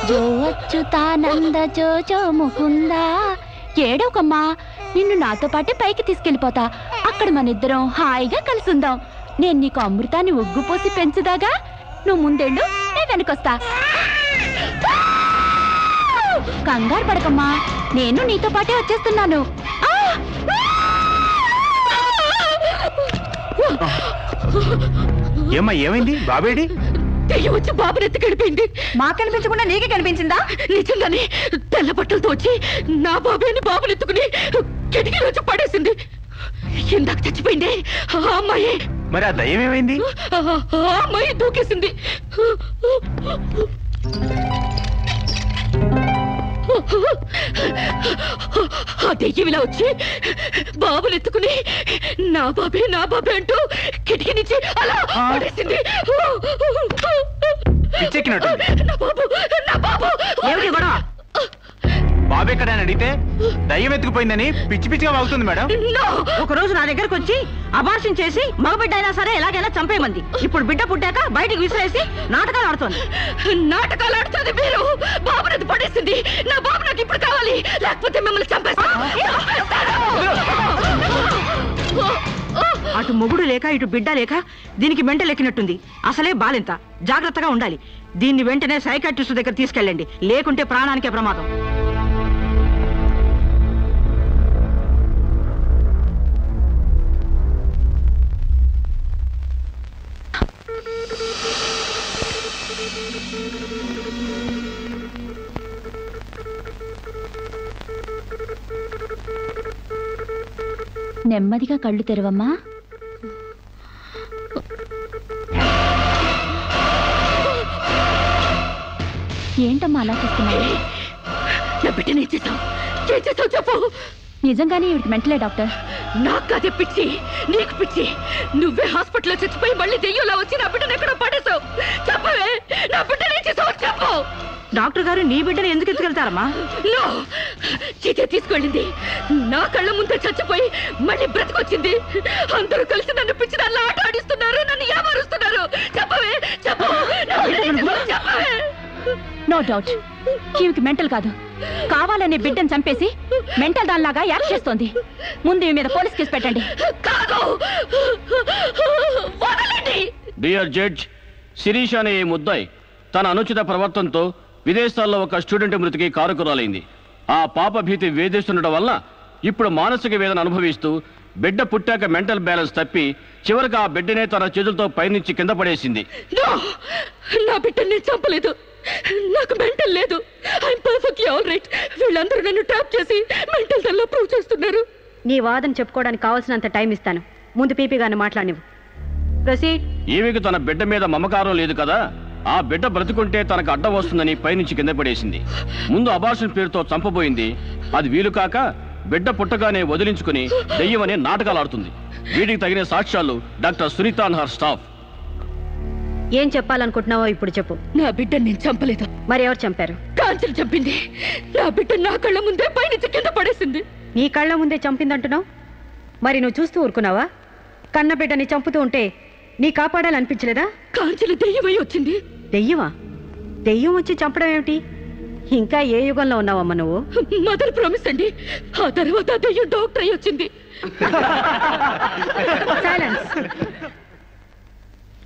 జో అచ్యుతానంద జో జో ముకుందా. ఏడోకమ్మా, నిన్ను నాతో పాటే పైకి తీసుకెళ్ళిపోతా. అక్కడ మనిద్దరం హాయిగా కలిసుందాం. నేను నీకు అమృతాన్ని ఉగ్గుపోసి పెంచుదాగా. నువ్వు ముందెళ్ళు, నేను వెనకొస్తా. కంగారు పడకమ్మా, నేను నీతో పాటే వచ్చేస్తున్నాను. ఏమ్మా, ఏమైంది? బాబేడి? దెయ్యం వచ్చి బాబుని ఎత్తి గడిపోయింది. మాకు కనిపించకుండా నీకే కనిపించిందా? నిజంగానే తెల్ల బట్టలతో వచ్చి నా బాబేని బాబుని ఎత్తుకుని కిటికీ వచ్చి పడేసింది. ఇందాక చచ్చిపోయింది ఆ అమ్మాయి. మరి ఆ దయ్యం ఏమైంది? ఆ అమ్మాయి దూకేసింది. ఆ దెయ్యం ఇలా వచ్చి బాబుని ఎత్తుకుని నా బాబే నా బాబే అంటూ కిటికీ నుంచి అలా పడేసింది. నా బాబు నా బాబు. ఏమిటి గొడవ? బాబు ఎక్కడ అని అడిగితే దయ్యం ఎత్తుకుపోయిందని పిచ్చి పిచ్చిగా వాగుతుంది మేడం. ఒక రోజు నా దగ్గరకు వచ్చి అబార్షన్ చేసి మగబిడ్డ అయినా సరే ఎలాగైనా చంపేమంది. ఇప్పుడు బిడ్డ పుట్టాక బయటికి విసిరేసి నాటకాలు ఆడుతోంది. నాటకాలు ఆడుతుంది మీరు. బాబునది పడేసింది. నా బాబు నాకు ఇప్పుడు కావాలి, లేకపోతే మిమ్మల్ని చంపేస్తాను. అటు మొగుడు లేక ఇటు బిడ్డ లేక దీనికి మెంటల్ ఎక్కినట్టుంది. అసలే బాలింత, జాగ్రత్తగా ఉండాలి. దీన్ని వెంటనే సైకాట్రిస్ట్ దగ్గర తీసుకెళ్ళండి, లేకుంటే ప్రాణానికే ప్రమాదం. నెమ్మదిగా కళ్ళు తెరవమ్మా. ఏంటమ్మా అలా చూస్తున్నావు? నా బిడ్డని ఏం చేసావు చెప్పు. నిజంగానే ఇవిడికి మెంటలే డాక్టర్. నాకు అదే పిచ్చి, నీకు పిచ్చి. నువ్వే హాస్పిటల్లో చచ్చిపోయి మళ్ళీ దెయ్యంలా వచ్చి నా బిడ్డను ఎక్కడో పడేసావు. చెప్పవే, నా బిడ్డని ఏం చేసావు చెప్పు. డాక్టర్ గారు నీ బిడ్డను ఎందుకు ఎత్తుకెళ్తారమ్మా? చీతే తీసుకెళ్ళింది. నా కళ్ళ ముందే చచ్చిపోయి మళ్ళీ బ్రతికొచ్చింది. అందరూ కలిసి నన్ను పిచ్చి దానిలో ఆట ఆడిస్తున్నారు, నన్ను ఏమారుస్తున్నారు. చెప్పవే చెప్పు. చెప్పవే. నో డౌట్, ఈవికి మెంటల్ కాదు, కావాలనే బిడ్డను చంపేసి మెంటల్ దానిలాగా యాక్ట్ చేస్తోంది. ముందు ఈ మీద పోలీస్ కేసు పెట్టండి. డియర్ జడ్జ్, శిరీష్ అనే ఈ ముద్దాయి తన అనుచిత ప్రవర్తనతో విదేశాల్లో ఒక స్టూడెంట్ మృతికి కారకురాలైంది. ఆ పాప భీతి వేధిస్తుండటం వల్ల ఇప్పుడు మానసిక వేదన అనుభవిస్తూ బిడ్డ పుట్టాక మెంటల్ బ్యాలెన్స్ తప్పి చివరికి ఆ బిడ్డనే తన చేతులతో పైనుంచి కింద పడేసింది. నా బిడ్డని చంపలేదు, నాకు మెంటల్ లేదు. I'm perfectly all right. వీళ్ళందరూ నన్ను ట్రాప్ చేసి మెంటల్ దానిలో ప్రూవ్ చేస్తున్నారు. నీ వాదన చెప్పుకోవడానికి కావాల్సినంత టైం ఇస్తాను. ముందు పీపీ గారిని మాట్లాడినివ్వు. ప్రొసీడ్. ఈమెకు తన బిడ్డ మీద మమకారం లేదు కదా, ఆ బిడ్డ బ్రతుకుంటే తనకు అడ్డం వస్తుందని పైనుంచి కింద పడేసింది. ముందు అబార్షన్ పేరుతో చంపబోయింది. అది వీలు కాక బిడ్డ పుట్టగానే వదిలించుకుని దెయ్యమనే నాటకాలు ఆడుతుంది. వీటికి తగిన సాక్ష్యాలు doctor Sunitha and her staff. ఏం చెప్పాలనుకుంటున్నావో ఇప్పుడు చెప్పు. నా బిడ్డని నేను చంపలేదు. మరి ఎవరు చంపారు? కాంచెలు చంపింది. నా బిడ్డ నా కళ్ళ ముందే పైనుంచి కింద పడేసింది. నీ కళ్ళ ముందే చంపిందంటున్నావు, మరి నువ్వు చూస్తూ ఊరుకున్నావా? కన్న బిడ్డని చంపుతూ ఉంటే నీ కాపాడాలనిపించలేదా? కాంచెలు దెయ్యమై వచ్చింది. దెయ్యమా? దెయ్యం వచ్చి చంపడం ఏమిటి? ఇంకా ఏ యుగంలో ఉన్నావమ్మా నువ్వు? మదర్ ప్రామిస్ అండి. ఆ తర్వాత దెయ్యం డాక్టర్ అయి వచ్చింది. సైలెన్స్.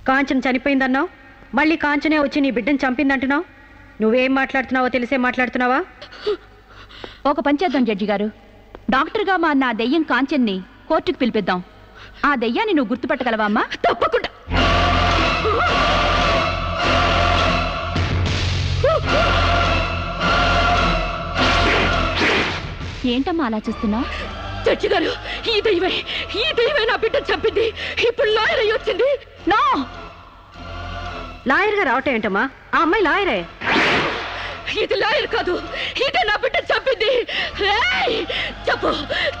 కాంచన చనిపోయిందన్నావు, మళ్ళీ కాంచనే వచ్చి నీ బిడ్డను చంపిందంటున్నావు. నువ్వేం మాట్లాడుతున్నావో తెలిసే మాట్లాడుతున్నావా? ఒక పని చేద్దాం జడ్జి గారు, డాక్టర్గా మా నా దెయ్యం కాంచెన్ని కోర్టుకు పిలిపిద్దాం. ఆ దెయ్యాన్ని నువ్వు గుర్తుపట్టగలవా అమ్మా? తప్పకుండా. ఏంటమ్మా అలా చూస్తున్నావు? జడ్జి గారు, ఈ దైవే నా బిడ్డను చంపింది. ఇప్పుడు లాయర్ అయి వచ్చింది. నో, లాయర్ గా రావటం ఏంటమ్మా? ఆ అమ్మాయి లాయరే. ఇది లాయర్ కాదు, ఇదే నా బిడ్డను చంపింది. చెప్పు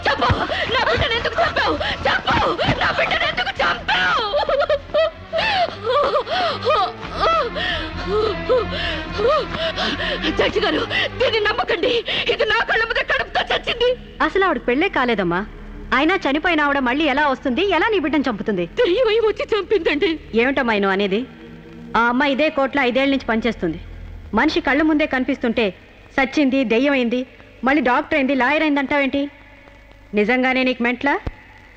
చెప్పు, నా బిడ్డను ఎందుకు చంపావు? చెప్పు, నా బిడ్డను ఎందుకు చంపావు? జడ్జి గారు, దీన్ని నమ్మకండి. ఇది నా కళ్ళ మీద కడుపుతో చచ్చింది. అసలు ఆవిడకి పెళ్ళే కాలేదమ్మా. అయినా చనిపోయిన ఆవిడ మళ్ళీ ఎలా వస్తుంది? ఎలా నీ బిడ్డను చంపుతుంది? దెయ్యమై వచ్చి చంపిందండి. ఏమిటమ్మా నువ్వు అనేది? ఆ అమ్మాయి ఇదే కోర్టులో 5 ఏళ్ల నుంచి పనిచేస్తుంది. మనిషి కళ్ళ ముందే కనిపిస్తుంటే సచ్చింది, దెయ్యమైంది, మళ్ళీ డాక్టర్ అయింది, లాయర్ అయింది అంటావేంటి? నిజంగానే నీకు మెంట్లా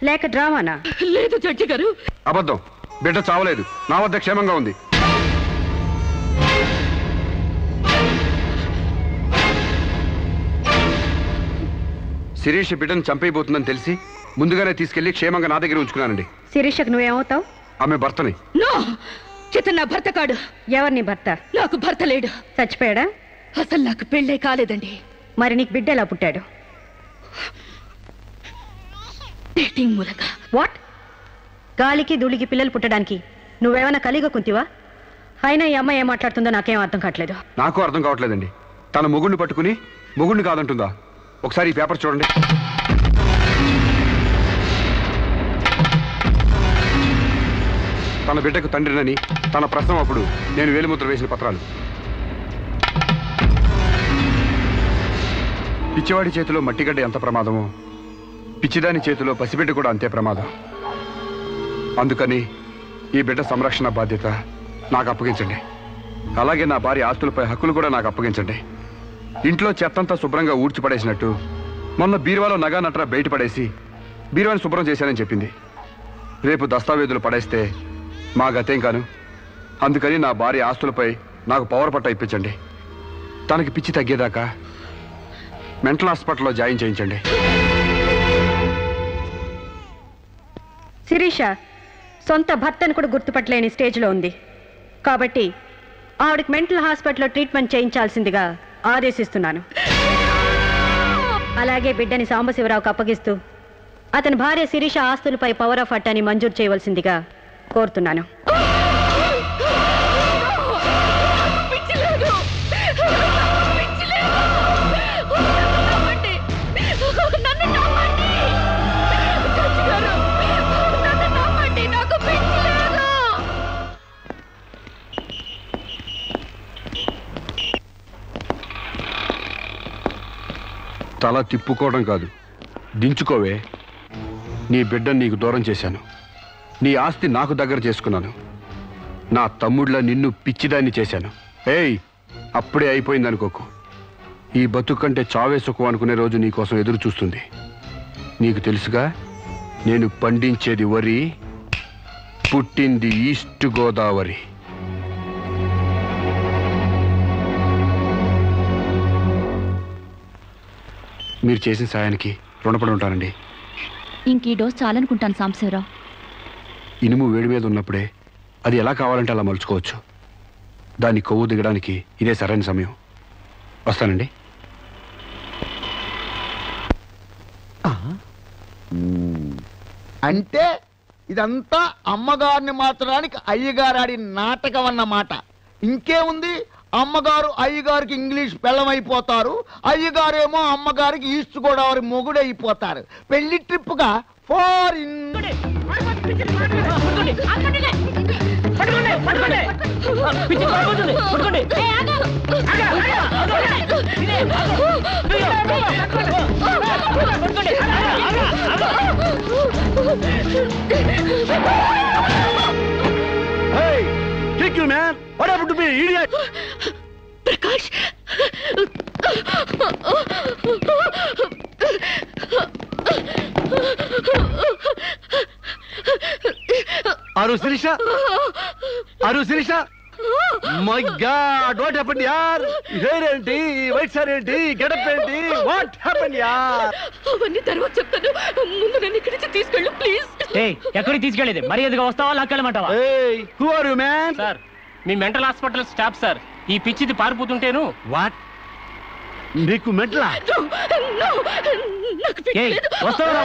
లేక డ్రామానా? లేదు జడ్జి గారు, అబద్ధం. బిడ్డ చావలేదు, నా వద్ద క్షేమంగా ఉంది. శిరీష్ బిడ్డను చంపైపోతుందని తెలిసి ముందుగానే తీసుకెళ్లి క్షేమంగా నా దగ్గర ఉంచుకున్నానండి. శిరీషకు నువ్వేమవుతావు? ఆమె భర్తని. నో, చిత్త నా భర్త కాడు. ఎవరు నీ భర్త? నాకు భర్త లేడు. చచ్చిపోయాడా? అసలు నాకు పెళ్ళే కాలేదండి. మరి నీకు బిడ్డ ఎలా పుట్టాడు? డేటింగ్ మూలంగా. వాట్? గాలికి ధూళికి పిల్లలు పుట్టడానికి నువ్వేమైనా కలిగ కుంతివా? అయినా ఈ అమ్మాయి ఏం మాట్లాడుతుందో నాకేం అర్థం కావట్లేదు. నాకు అర్థం కావట్లేదండి. తన మొగుడిని పట్టుకుని మొగుడిని కాదంటుందా? ఒకసారి ఈ పేపర్ చూడండి. తన బిడ్డకు తండ్రినని తన ప్రశ్న అప్పుడు నేను వేలిముద్ర వేసిన పత్రాలు. పిచ్చివాడి చేతిలో మట్టిగడ్డ ఎంత ప్రమాదమో పిచ్చిదాని చేతిలో పసిబిడ్డ కూడా అంతే ప్రమాదం. అందుకని ఈ బిడ్డ సంరక్షణ బాధ్యత నాకు అప్పగించండి. అలాగే నా భార్య ఆస్తులపై హక్కులు కూడా నాకు అప్పగించండి. ఇంట్లో చెత్తంతా శుభ్రంగా ఊడ్చిపడేసినట్టు మొన్న బీరువాలో నగా నట్రా బయటపడేసి బీరువాని శుభ్రం చేశానని చెప్పింది. రేపు దస్తావేజులు పడేస్తే మా గతేం కాను. అందుకని నా భార్య ఆస్తులపై నాకు పవర్ పట్ట ఇప్పించండి. తనకి పిచ్చి తగ్గేదాకా మెంటల్ హాస్పిటల్లో జాయిన్ చేయించండి. శిరీష సొంత భర్తను కూడా గుర్తుపట్టలేని స్టేజ్లో ఉంది. కాబట్టి ఆవిడకి మెంటల్ హాస్పిటల్లో ట్రీట్మెంట్ చేయించాల్సిందిగా ఆదేశిస్తున్నాను. అలాగే బిడ్డని సాంబశివరావుకు అప్పగిస్తూ అతని భార్య శిరీష ఆస్తులపై పవర్ ఆఫ్ అటార్నీ మంజూరు చేయవలసిందిగా కోరుతున్నాను. తల తిప్పుకోవడం కాదు, దించుకోవే. నీ బిడ్డను నీకు దూరం చేశాను. నీ ఆస్తి నాకు దగ్గర చేసుకున్నాను. నా తమ్ముళ్ళ నిన్ను పిచ్చిదాన్ని చేశాను. ఏయ్, అప్పుడే అయిపోయిందనుకోకు. ఈ బతుకంటే చావే సుఖం అనుకునే రోజు నీకోసం ఎదురు చూస్తుంది. నీకు తెలుసుగా, నేను పండించేది వరి, పుట్టింది ఈస్ట్ గోదావరి. మీరు చేసిన సాయానికి రుణపడి ఉంటానండి. ఇంక ఈ డోస్ చాలనుకుంటాను సాంబశివరావు. ఇనుము వేడి మీద ఉన్నప్పుడే అది ఎలా కావాలంటే అలా మలుచుకోవచ్చు. దాని కొవ్వు దిగడానికి ఇదే సరైన సమయం. వస్తానండి. అంటే ఇదంతా అమ్మగారిని మార్చడానికి అయ్యగారు ఆడిన నాటకం అన్నమాట. ఇంకేముంది, అమ్మగారు అయ్యగారికి ఇంగ్లీష్ పెళ్ళమైపోతారు, అయ్యగారేమో అమ్మగారికి ఈస్ట్ గోదావరి మొగుడైపోతారు. పెళ్లి ట్రిప్ గా foreign. Hey, kick you, man! What happened to me, idiot? Prakash Aru Sirisha? Aru Sirisha? My God, what happened, yaar? Hair enti, white sir enti, get up enti, what happened, yaar? అవన్నీ తర్వాత చెప్తాను, ముందు నన్ను ఇక్కడి నుంచి తీసుకెళ్ళు please. ఎక్కడికి తీసుకెళ్ళేది? మర్యాదగా వస్తావా లాక్కెళ్ళమంటావా? Who are you, man? Sir me mental hospital staff sir. ఈ పిచ్చిది పారిపోతుంటేను. What? నీకు మెంటలా? వస్తావా?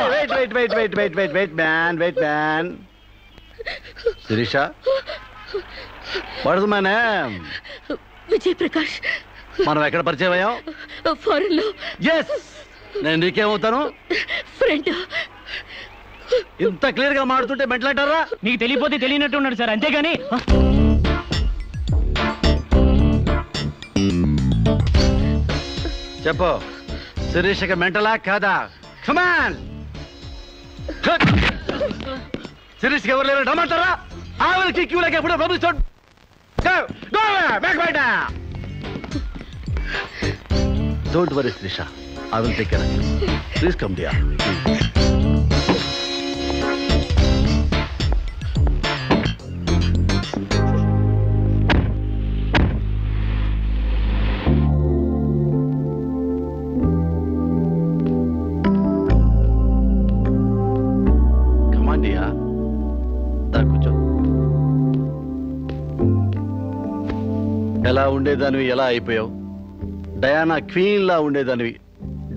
Wait, man. Sirisha? What is my name? Vijay Prakash. మనం ఎక్కడ పరిచయం అయ్యాం? ఫారెన్ లో. Yes. నేను నీకేమవుతాను? ఫ్రెండ్. ఇంత క్లియర్ గా మాడుతుంటే మెంటల్ అంటారా? మీకు తెలియపోతే తెలియనట్టు ఉన్నాడు సార్, అంతేగాని. చెప్పు, శిరీషకి మెంటలా కాదా? కమాన్. శిరీష్కి ఎవరు లేరు రమ్మంటారా? ఆవిడకి క్యూలకి ఎప్పుడో పంపిస్తాడు. Don't worry Sirisha, I will take care of you. Please come dear. ఎలా ఉండేదానివి ఎలా అయిపోయావు? డయానా క్వీన్ లా ఉండేదానివి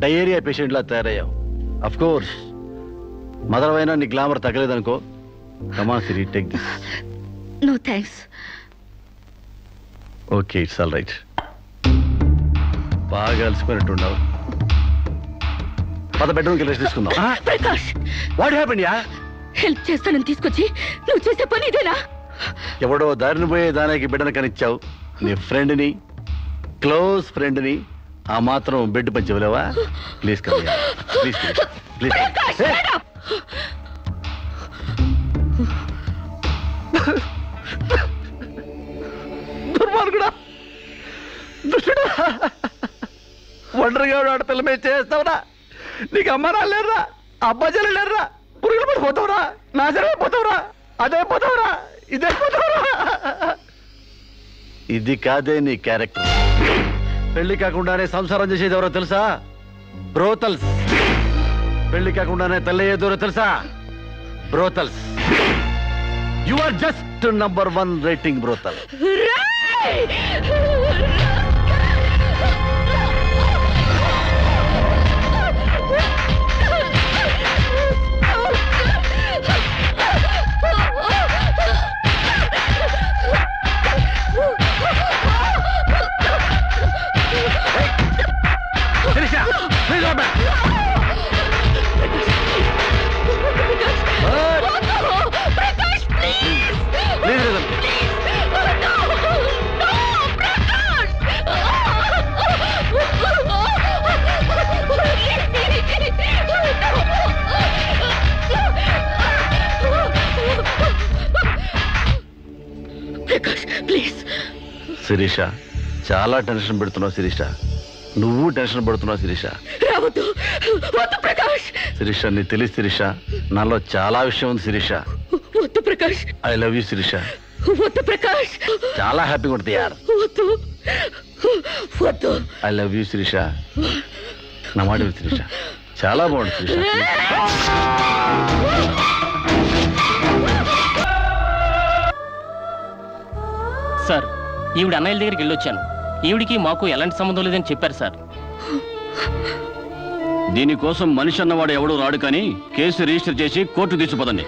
డయేరియా పేషెంట్ లా తయారయ్యావు. అఫ్ కోర్స్ మదర్ అయినా నీ గ్లామర్ తగ్గలేదనుకో. Come on Siri, take this. No thanks. Okay, it's all right. బాగా అలసిపోయినట్టున్నావు. పద బెడ్రూమ్కి రెస్ట్ తీసుకుందాం. ప్రకాష్, వాట్ హ్యాపెండ్ యా? హెల్ప్ చేస్తానని తీసుకొచ్చి నువ్వు చేసే పని ఇదేనా? ఎవడో దారిని పోయే దానికి బిడ్డను కనిచ్చావు. నీ ఫ్రెండ్ని, క్లోజ్ ఫ్రెండ్ని ఆ మాత్రం బెడ్ పంచవలేవా? Please come here, please please. దుర్మార్గుడా, దుష్టుడా, ఒంటరిగా ఆడపిల్ల మీద చేస్తావురా? నీకు అమ్మ లేరురా, అబ్బాజలు లేరురా, పురుగులు పడిపోతావురా, నాశనమైపోతావురా, అదైపోతావురా, ఇదైపోతావురా. ఇది కాదే నీ క్యారెక్టర్. పెళ్లి కాకుండానే సంసారం చేసేది ఎవరో తెలుసా? బ్రోతల్స్. పెళ్లి కాకుండానే తల్లయ్యేదెవరో తెలుసా? Brothels. You are just number 1 rating brothel. Shirisha, చాలా టెన్షన్ పెడుతున్నావు శిరీష. నువ్వు టెన్షన్ పడుతున్నావు శిరీష. శిరీష, నీ తెలిసి శిరీష, నాలో చాలా విషయం ఉంది Shirisha. I love you Shirisha. చాలా హ్యాపీగా ఉంటుంది యార్. I love you Shirisha. నా మాట శిరీష, చాలా బాగుంటుంది శిరీష. సార్, ఈవిడ అన్నయ్యల దగ్గరికి వెళ్ళొచ్చాను. ఈవిడికి మాకు ఎలాంటి సంబంధం లేదని చెప్పారు సార్. దీనికోసం మనిషి అన్నవాడు ఎవడూ రాడు, కానీ కేసు రిజిస్టర్ చేసి కోర్టు తీసుకుపోదండి.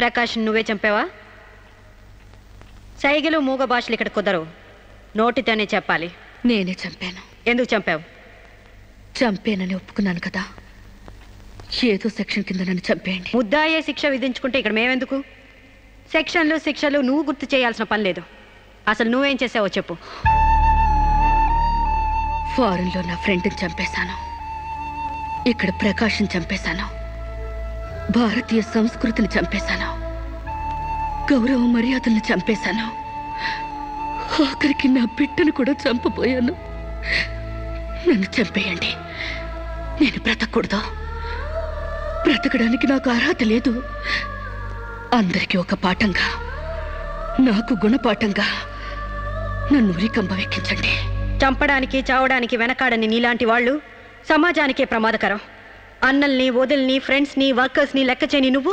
ప్రకాష్ నువ్వే చంపావా? సైగలు మూగ భాషలు ఇక్కడ కుదరవు, నోటితోనే చెప్పాలి. నేనే చంపాను. ఎందుకు చంపావు? చంపానని ఒప్పుకున్నాను కదా, ఏదో సెక్షన్ కింద నన్ను చంపేయండి. ముద్దాయే శిక్ష విధించుకుంటే ఇక్కడ మేమెందుకు? సెక్షన్లు శిక్షలు నువ్వు గుర్తు చేయాల్సిన పని లేదు. అసలు నువ్వేం చేసావో చెప్పు. ఫారెన్లో నా ఫ్రెండ్ని చంపేశాను, ఇక్కడ ప్రకాశం చంపేశాను, భారతీయ సంస్కృతిని చంపేశాను, గౌరవ మర్యాదల్ని చంపేశాను, ఆఖరికి నా బిడ్డను కూడా చంపబోయాను. నన్ను చంపేయండి, నేను బ్రతకూడదు. బ్రతకడానికి నాకు అర్హత లేదు. అందరికీ ఒక పాఠంగా, నాకు గుణపాఠంగా నన్ను ఉరికంబం ఎక్కించండి. చంపడానికి చావడానికి వెనకాడని నీలాంటి వాళ్ళు సమాజానికే ప్రమాదకరం. అన్నల్ని, వదిల్ని, ఫ్రెండ్స్ని, వర్కర్స్ని లెక్క చేయని నువ్వు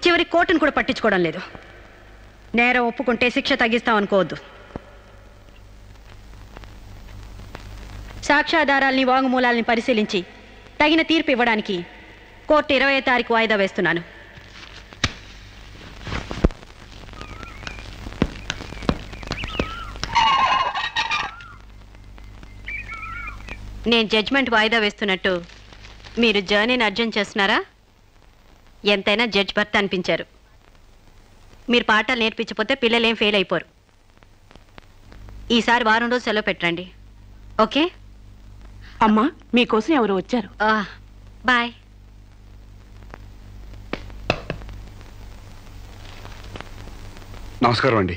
చివరి కోర్టును కూడా పట్టించుకోవడం లేదు. నేరం ఒప్పుకుంటే శిక్ష తగ్గిస్తామనుకోవద్దు. సాక్ష్యాధారాల్ని, వాంగ్మూలాల్ని పరిశీలించి తగిన తీర్పు ఇవ్వడానికి కోర్టు 20వ తారీఖు వాయిదా వేస్తున్నాను. నేను జడ్జ్మెంట్ వాయిదా వేస్తున్నట్టు మీరు జర్నీని అర్జెంట్ చేస్తున్నారా? ఎంతైనా జడ్జ్ భర్త అనిపించారు. మీరు పాఠాలు నేర్పించకపోతే పిల్లలేం ఫెయిల్ అయిపోరు. ఈసారి వారం రోజు సెలవు పెట్టండి, ఓకే? అమ్మా, మీకోసం ఎవరు వచ్చారు. బాయ్. నమస్కారం అండి,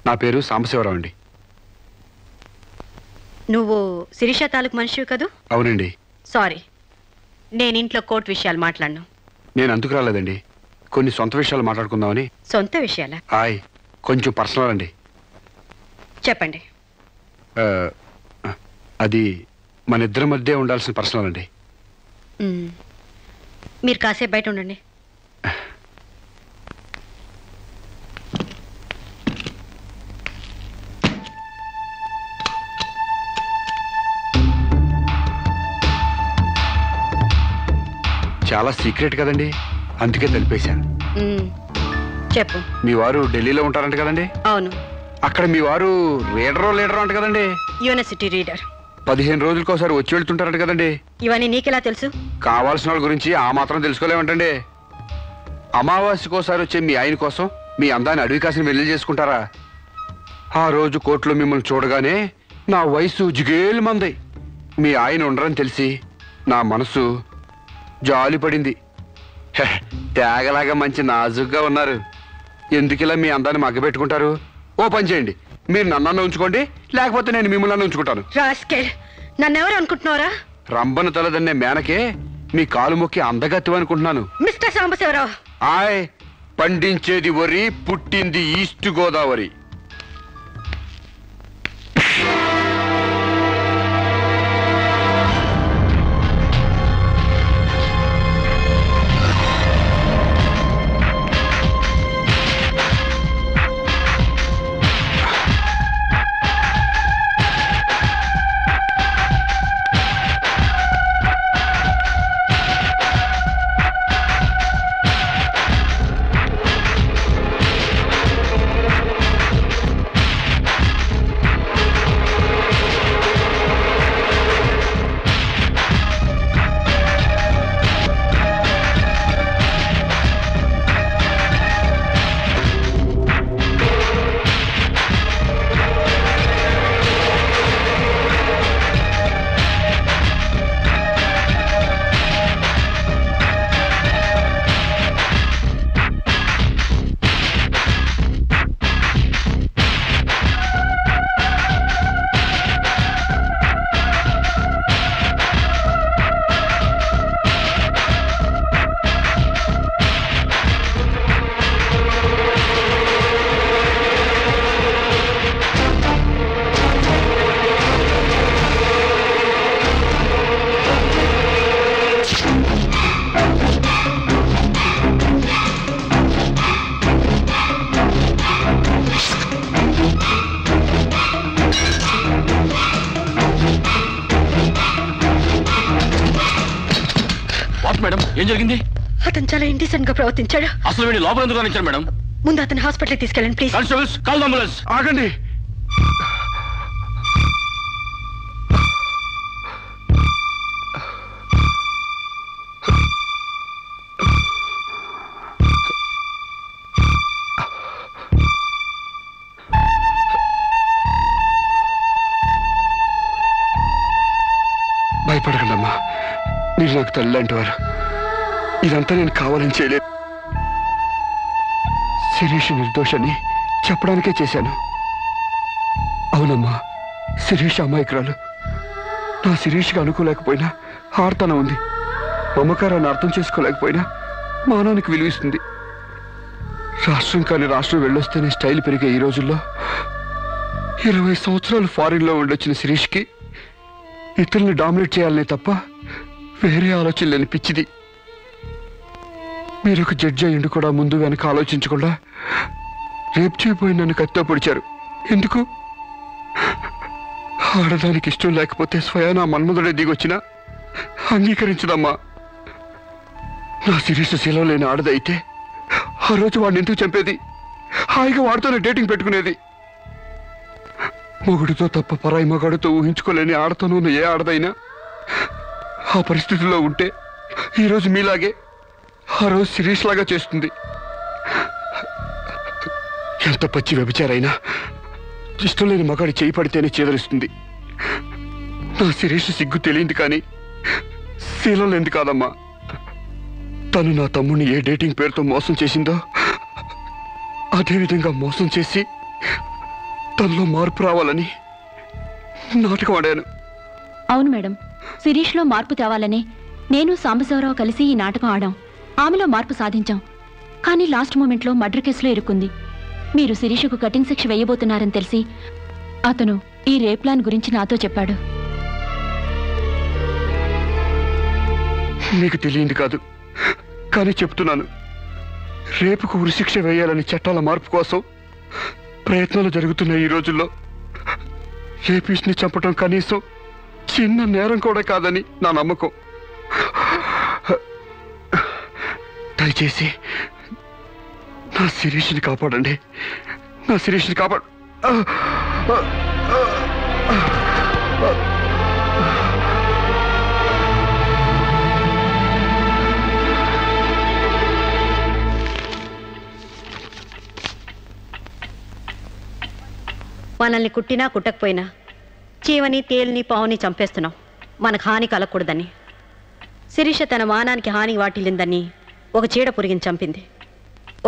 నా పేరు సాంబశివరావు అండి. నువ్వు శిరీష తాలూకు మనిషివి కదూ? అవునండి. సారీ, నేను ఇంట్లో కోర్టు విషయాలు మాట్లాడను. నేను అందుకు రాలేదండి, కొన్ని సొంత విషయాలు మాట్లాడుకుందామని. సొంత విషయాలా? హాయ్, కొంచెం పర్సనల్ అండి. చెప్పండి. అది మన ఇద్దరి మధ్య ఉండాల్సిన పర్సనల్ అండి. మీరు కాసేపు బయట ఉండండి. చాలా సీక్రెట్ కదండి, అందుకే తెలిపేశాను. చెప్పు. మీ వారు ఢిల్లీలో ఉంటారంట కదండి? అవును. అక్కడ మీ వారు లీడర్ అంట కదండి? University reader. 15 రోజులకోసారి వచ్చి వెళ్తుంటారంట కదండి? ఇవన్నీ నీకెలా తెలుసు? కావాల్సిన వాళ్ళ గురించి ఆ మాత్రం తెలుసుకోలేమంటండి. అమావాస్యకోసారి వచ్చే మీ ఆయన కోసం మీ అందాన్ని అడవి కాసిన వెళ్ళి చేసుకుంటారా? ఆ రోజు కోర్టులో మిమ్మల్ని చూడగానే నా వయసు జిగేలు మంది. మీ ఆయన ఉండరని తెలిసి నా మనసు జాలి పడింది. తేగలాగా మంచి నాజుగ్గా ఉన్నారు. ఎందుకిలా మీ అందాన్ని మగ్గబెట్టుకుంటారు? ఓ పని చేయండి, మీరు నన్ను ఉంచుకోండి, లేకపోతే నేను మిమ్మల్ని ఉంచుకుంటాను. నన్నెవరు అనుకుంటున్నారా? రంబను తలదన్నే మేనకే మీ కాలు మొక్కి అందగత్తి అనుకుంటున్నాను. మిస్టర్ సాంబశివరావు. ఆయ్, పండించేది వరి, పుట్టింది ఈస్ట్ గోదావరి. మేడం, ఏం జరిగింది? అతను చాలా ఇండిసెంట్ గా ప్రవర్తించాడు. అసలు వీడి లోపల ఎందుకు రానిచ్చారు మేడం? ముందు అతను హాస్పిటల్కి తీసుకెళ్ళండి ప్లీజ్. Constables, call ambulance. ఆగండి. భయపడకండి అమ్మా, మీరు నాకు తల్లి లాంటి వారు. ఇదంతా నేను కావాలని చేయలేదు. శిరీష్ నిర్దోషని చెప్పడానికే చేశాను. అవునమ్మా, శిరీష్ అమాయకురాలు. నా శిరీష్కి అనుకోలేకపోయినా ఆర్తన ఉంది. మమకారాన్ని అర్థం చేసుకోలేకపోయినా మానవానికి విలువిస్తుంది. రాష్ట్రం కాని రాష్ట్రం వెళ్ళొస్తేనే స్టైల్ పెరిగే ఈ రోజుల్లో 20 సంవత్సరాలు ఫారిన్లో ఉండొచ్చిన శిరీష్కి ఇతరుల్ని డామినేట్ చేయాలనే తప్ప వేరే ఆలోచన లేని పిచ్చిది. మీరు ఒక జడ్జి అయ్యిండు కూడా ముందు వెనక ఆలోచించకుండా రేపు చేయబోయి నన్ను కత్తితో పొడిచారు. ఎందుకు? ఆడదానికి ఇష్టం లేకపోతే స్వయానా మన్మధుడే దిగొచ్చినా అంగీకరించదమ్మా. నా శిరీష శీలం లేని ఆడదైతే ఆ రోజు వాడిని ఎందుకు చంపేది? హాయిగా వాడితోనే డేటింగ్ పెట్టుకునేది. మొగుడితో తప్ప పరాయి మగాడితో ఊహించుకోలేని ఆడతోనూ ఉన్న ఏ ఆడదైనా ఆ పరిస్థితుల్లో ఉంటే ఈరోజు మీలాగే ఆ రోజు శిరీష్ లాగా చేస్తుంది. ఎంత పచ్చి వ్యభిచారైనా ఇష్టం లేని మగాడి చేయి పడితేనే చేదరిస్తుంది. నా శిరీష్ సిగ్గు తెలియంది కానీ శీలం లేనిది కాదమ్మా. తను నా తమ్ముడిని ఏ డేటింగ్ పేరుతో మోసం చేసిందో అదేవిధంగా మోసం చేసి తనలో మార్పు రావాలని నాటకం ఆడాను. అవును మేడం, శిరీష్లో మార్పు తేవాలని నేను సాంబశివరావు కలిసి ఈ నాటకం ఆడాం. ఆమెలో మార్పు సాధించాం. కానీ లాస్ట్ మూమెంట్లో మర్డర్ కేసులో ఇరుక్కుంది. మీరు శిరీషకు కటింగ్ శిక్ష వేయబోతున్నారని తెలిసి అతను ఈ రేప్ ప్లాన్ గురించి నాతో చెప్పాడు. మీకు తెలియంది కాదు కానీ చెప్తున్నాను. రేపుకు ఉరిశిక్ష వేయాలని చట్టాల మార్పు కోసం ప్రయత్నాలు జరుగుతున్న ఈ రోజుల్లో రేపిస్ట్ని చంపటం కనీసం చిన్న నేరం కూడా కాదని నా నమ్మకం. దయచేసి నా శిరీష్ని కాపాడండి. నా శిరీష్ని కాపాడు. మనల్ని కుట్టినా కుట్టకపోయినా చీవని తేలిని పావుని చంపేస్తున్నాం మనకు హాని కలగకూడదని. శిరీష తన మానానికి హాని వాటిల్లిందని ఒక చీడ పురిగిని చంపింది.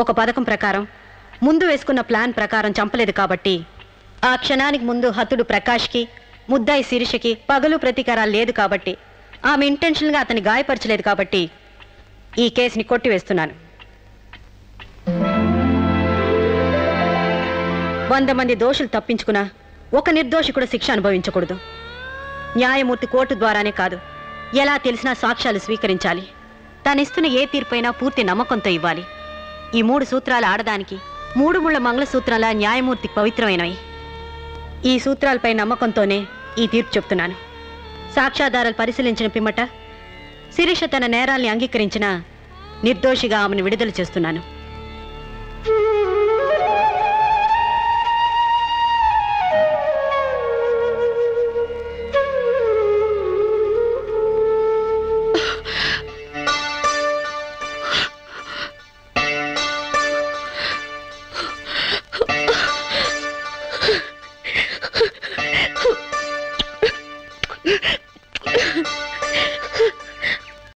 ఒక పథకం ప్రకారం ముందు వేసుకున్న ప్లాన్ ప్రకారం చంపలేదు కాబట్టి ఆ క్షణానికి ముందు హతుడు ప్రకాష్కి ముద్దాయి శిరీషకి పగలు ప్రతీకారాలు లేదు కాబట్టి ఆమె ఇంటెన్షన్గా అతన్ని గాయపరచలేదు కాబట్టి ఈ కేసుని కొట్టివేస్తున్నాను. 100 మంది దోషులు తప్పించుకున్నా ఒక నిర్దోషి కూడా శిక్ష అనుభవించకూడదు. న్యాయమూర్తి కోర్టు ద్వారానే కాదు, ఎలా తెలిసినా సాక్ష్యాలు స్వీకరించాలి. తనిస్తున్న ఏ తీర్పైనా పూర్తి నమ్మకంతో ఇవ్వాలి. ఈ 3 సూత్రాలు ఆడదానికి 3 ముళ్ళ మంగళసూత్రాల న్యాయమూర్తికి పవిత్రమైనవి. ఈ సూత్రాలపై నమ్మకంతోనే ఈ తీర్పు చెప్తున్నాను. సాక్ష్యాధారాలు పరిశీలించిన పిమ్మట శిరీష తన నేరాల్ని అంగీకరించిన నిర్దోషిగా ఆమెను విడుదల చేస్తున్నాను.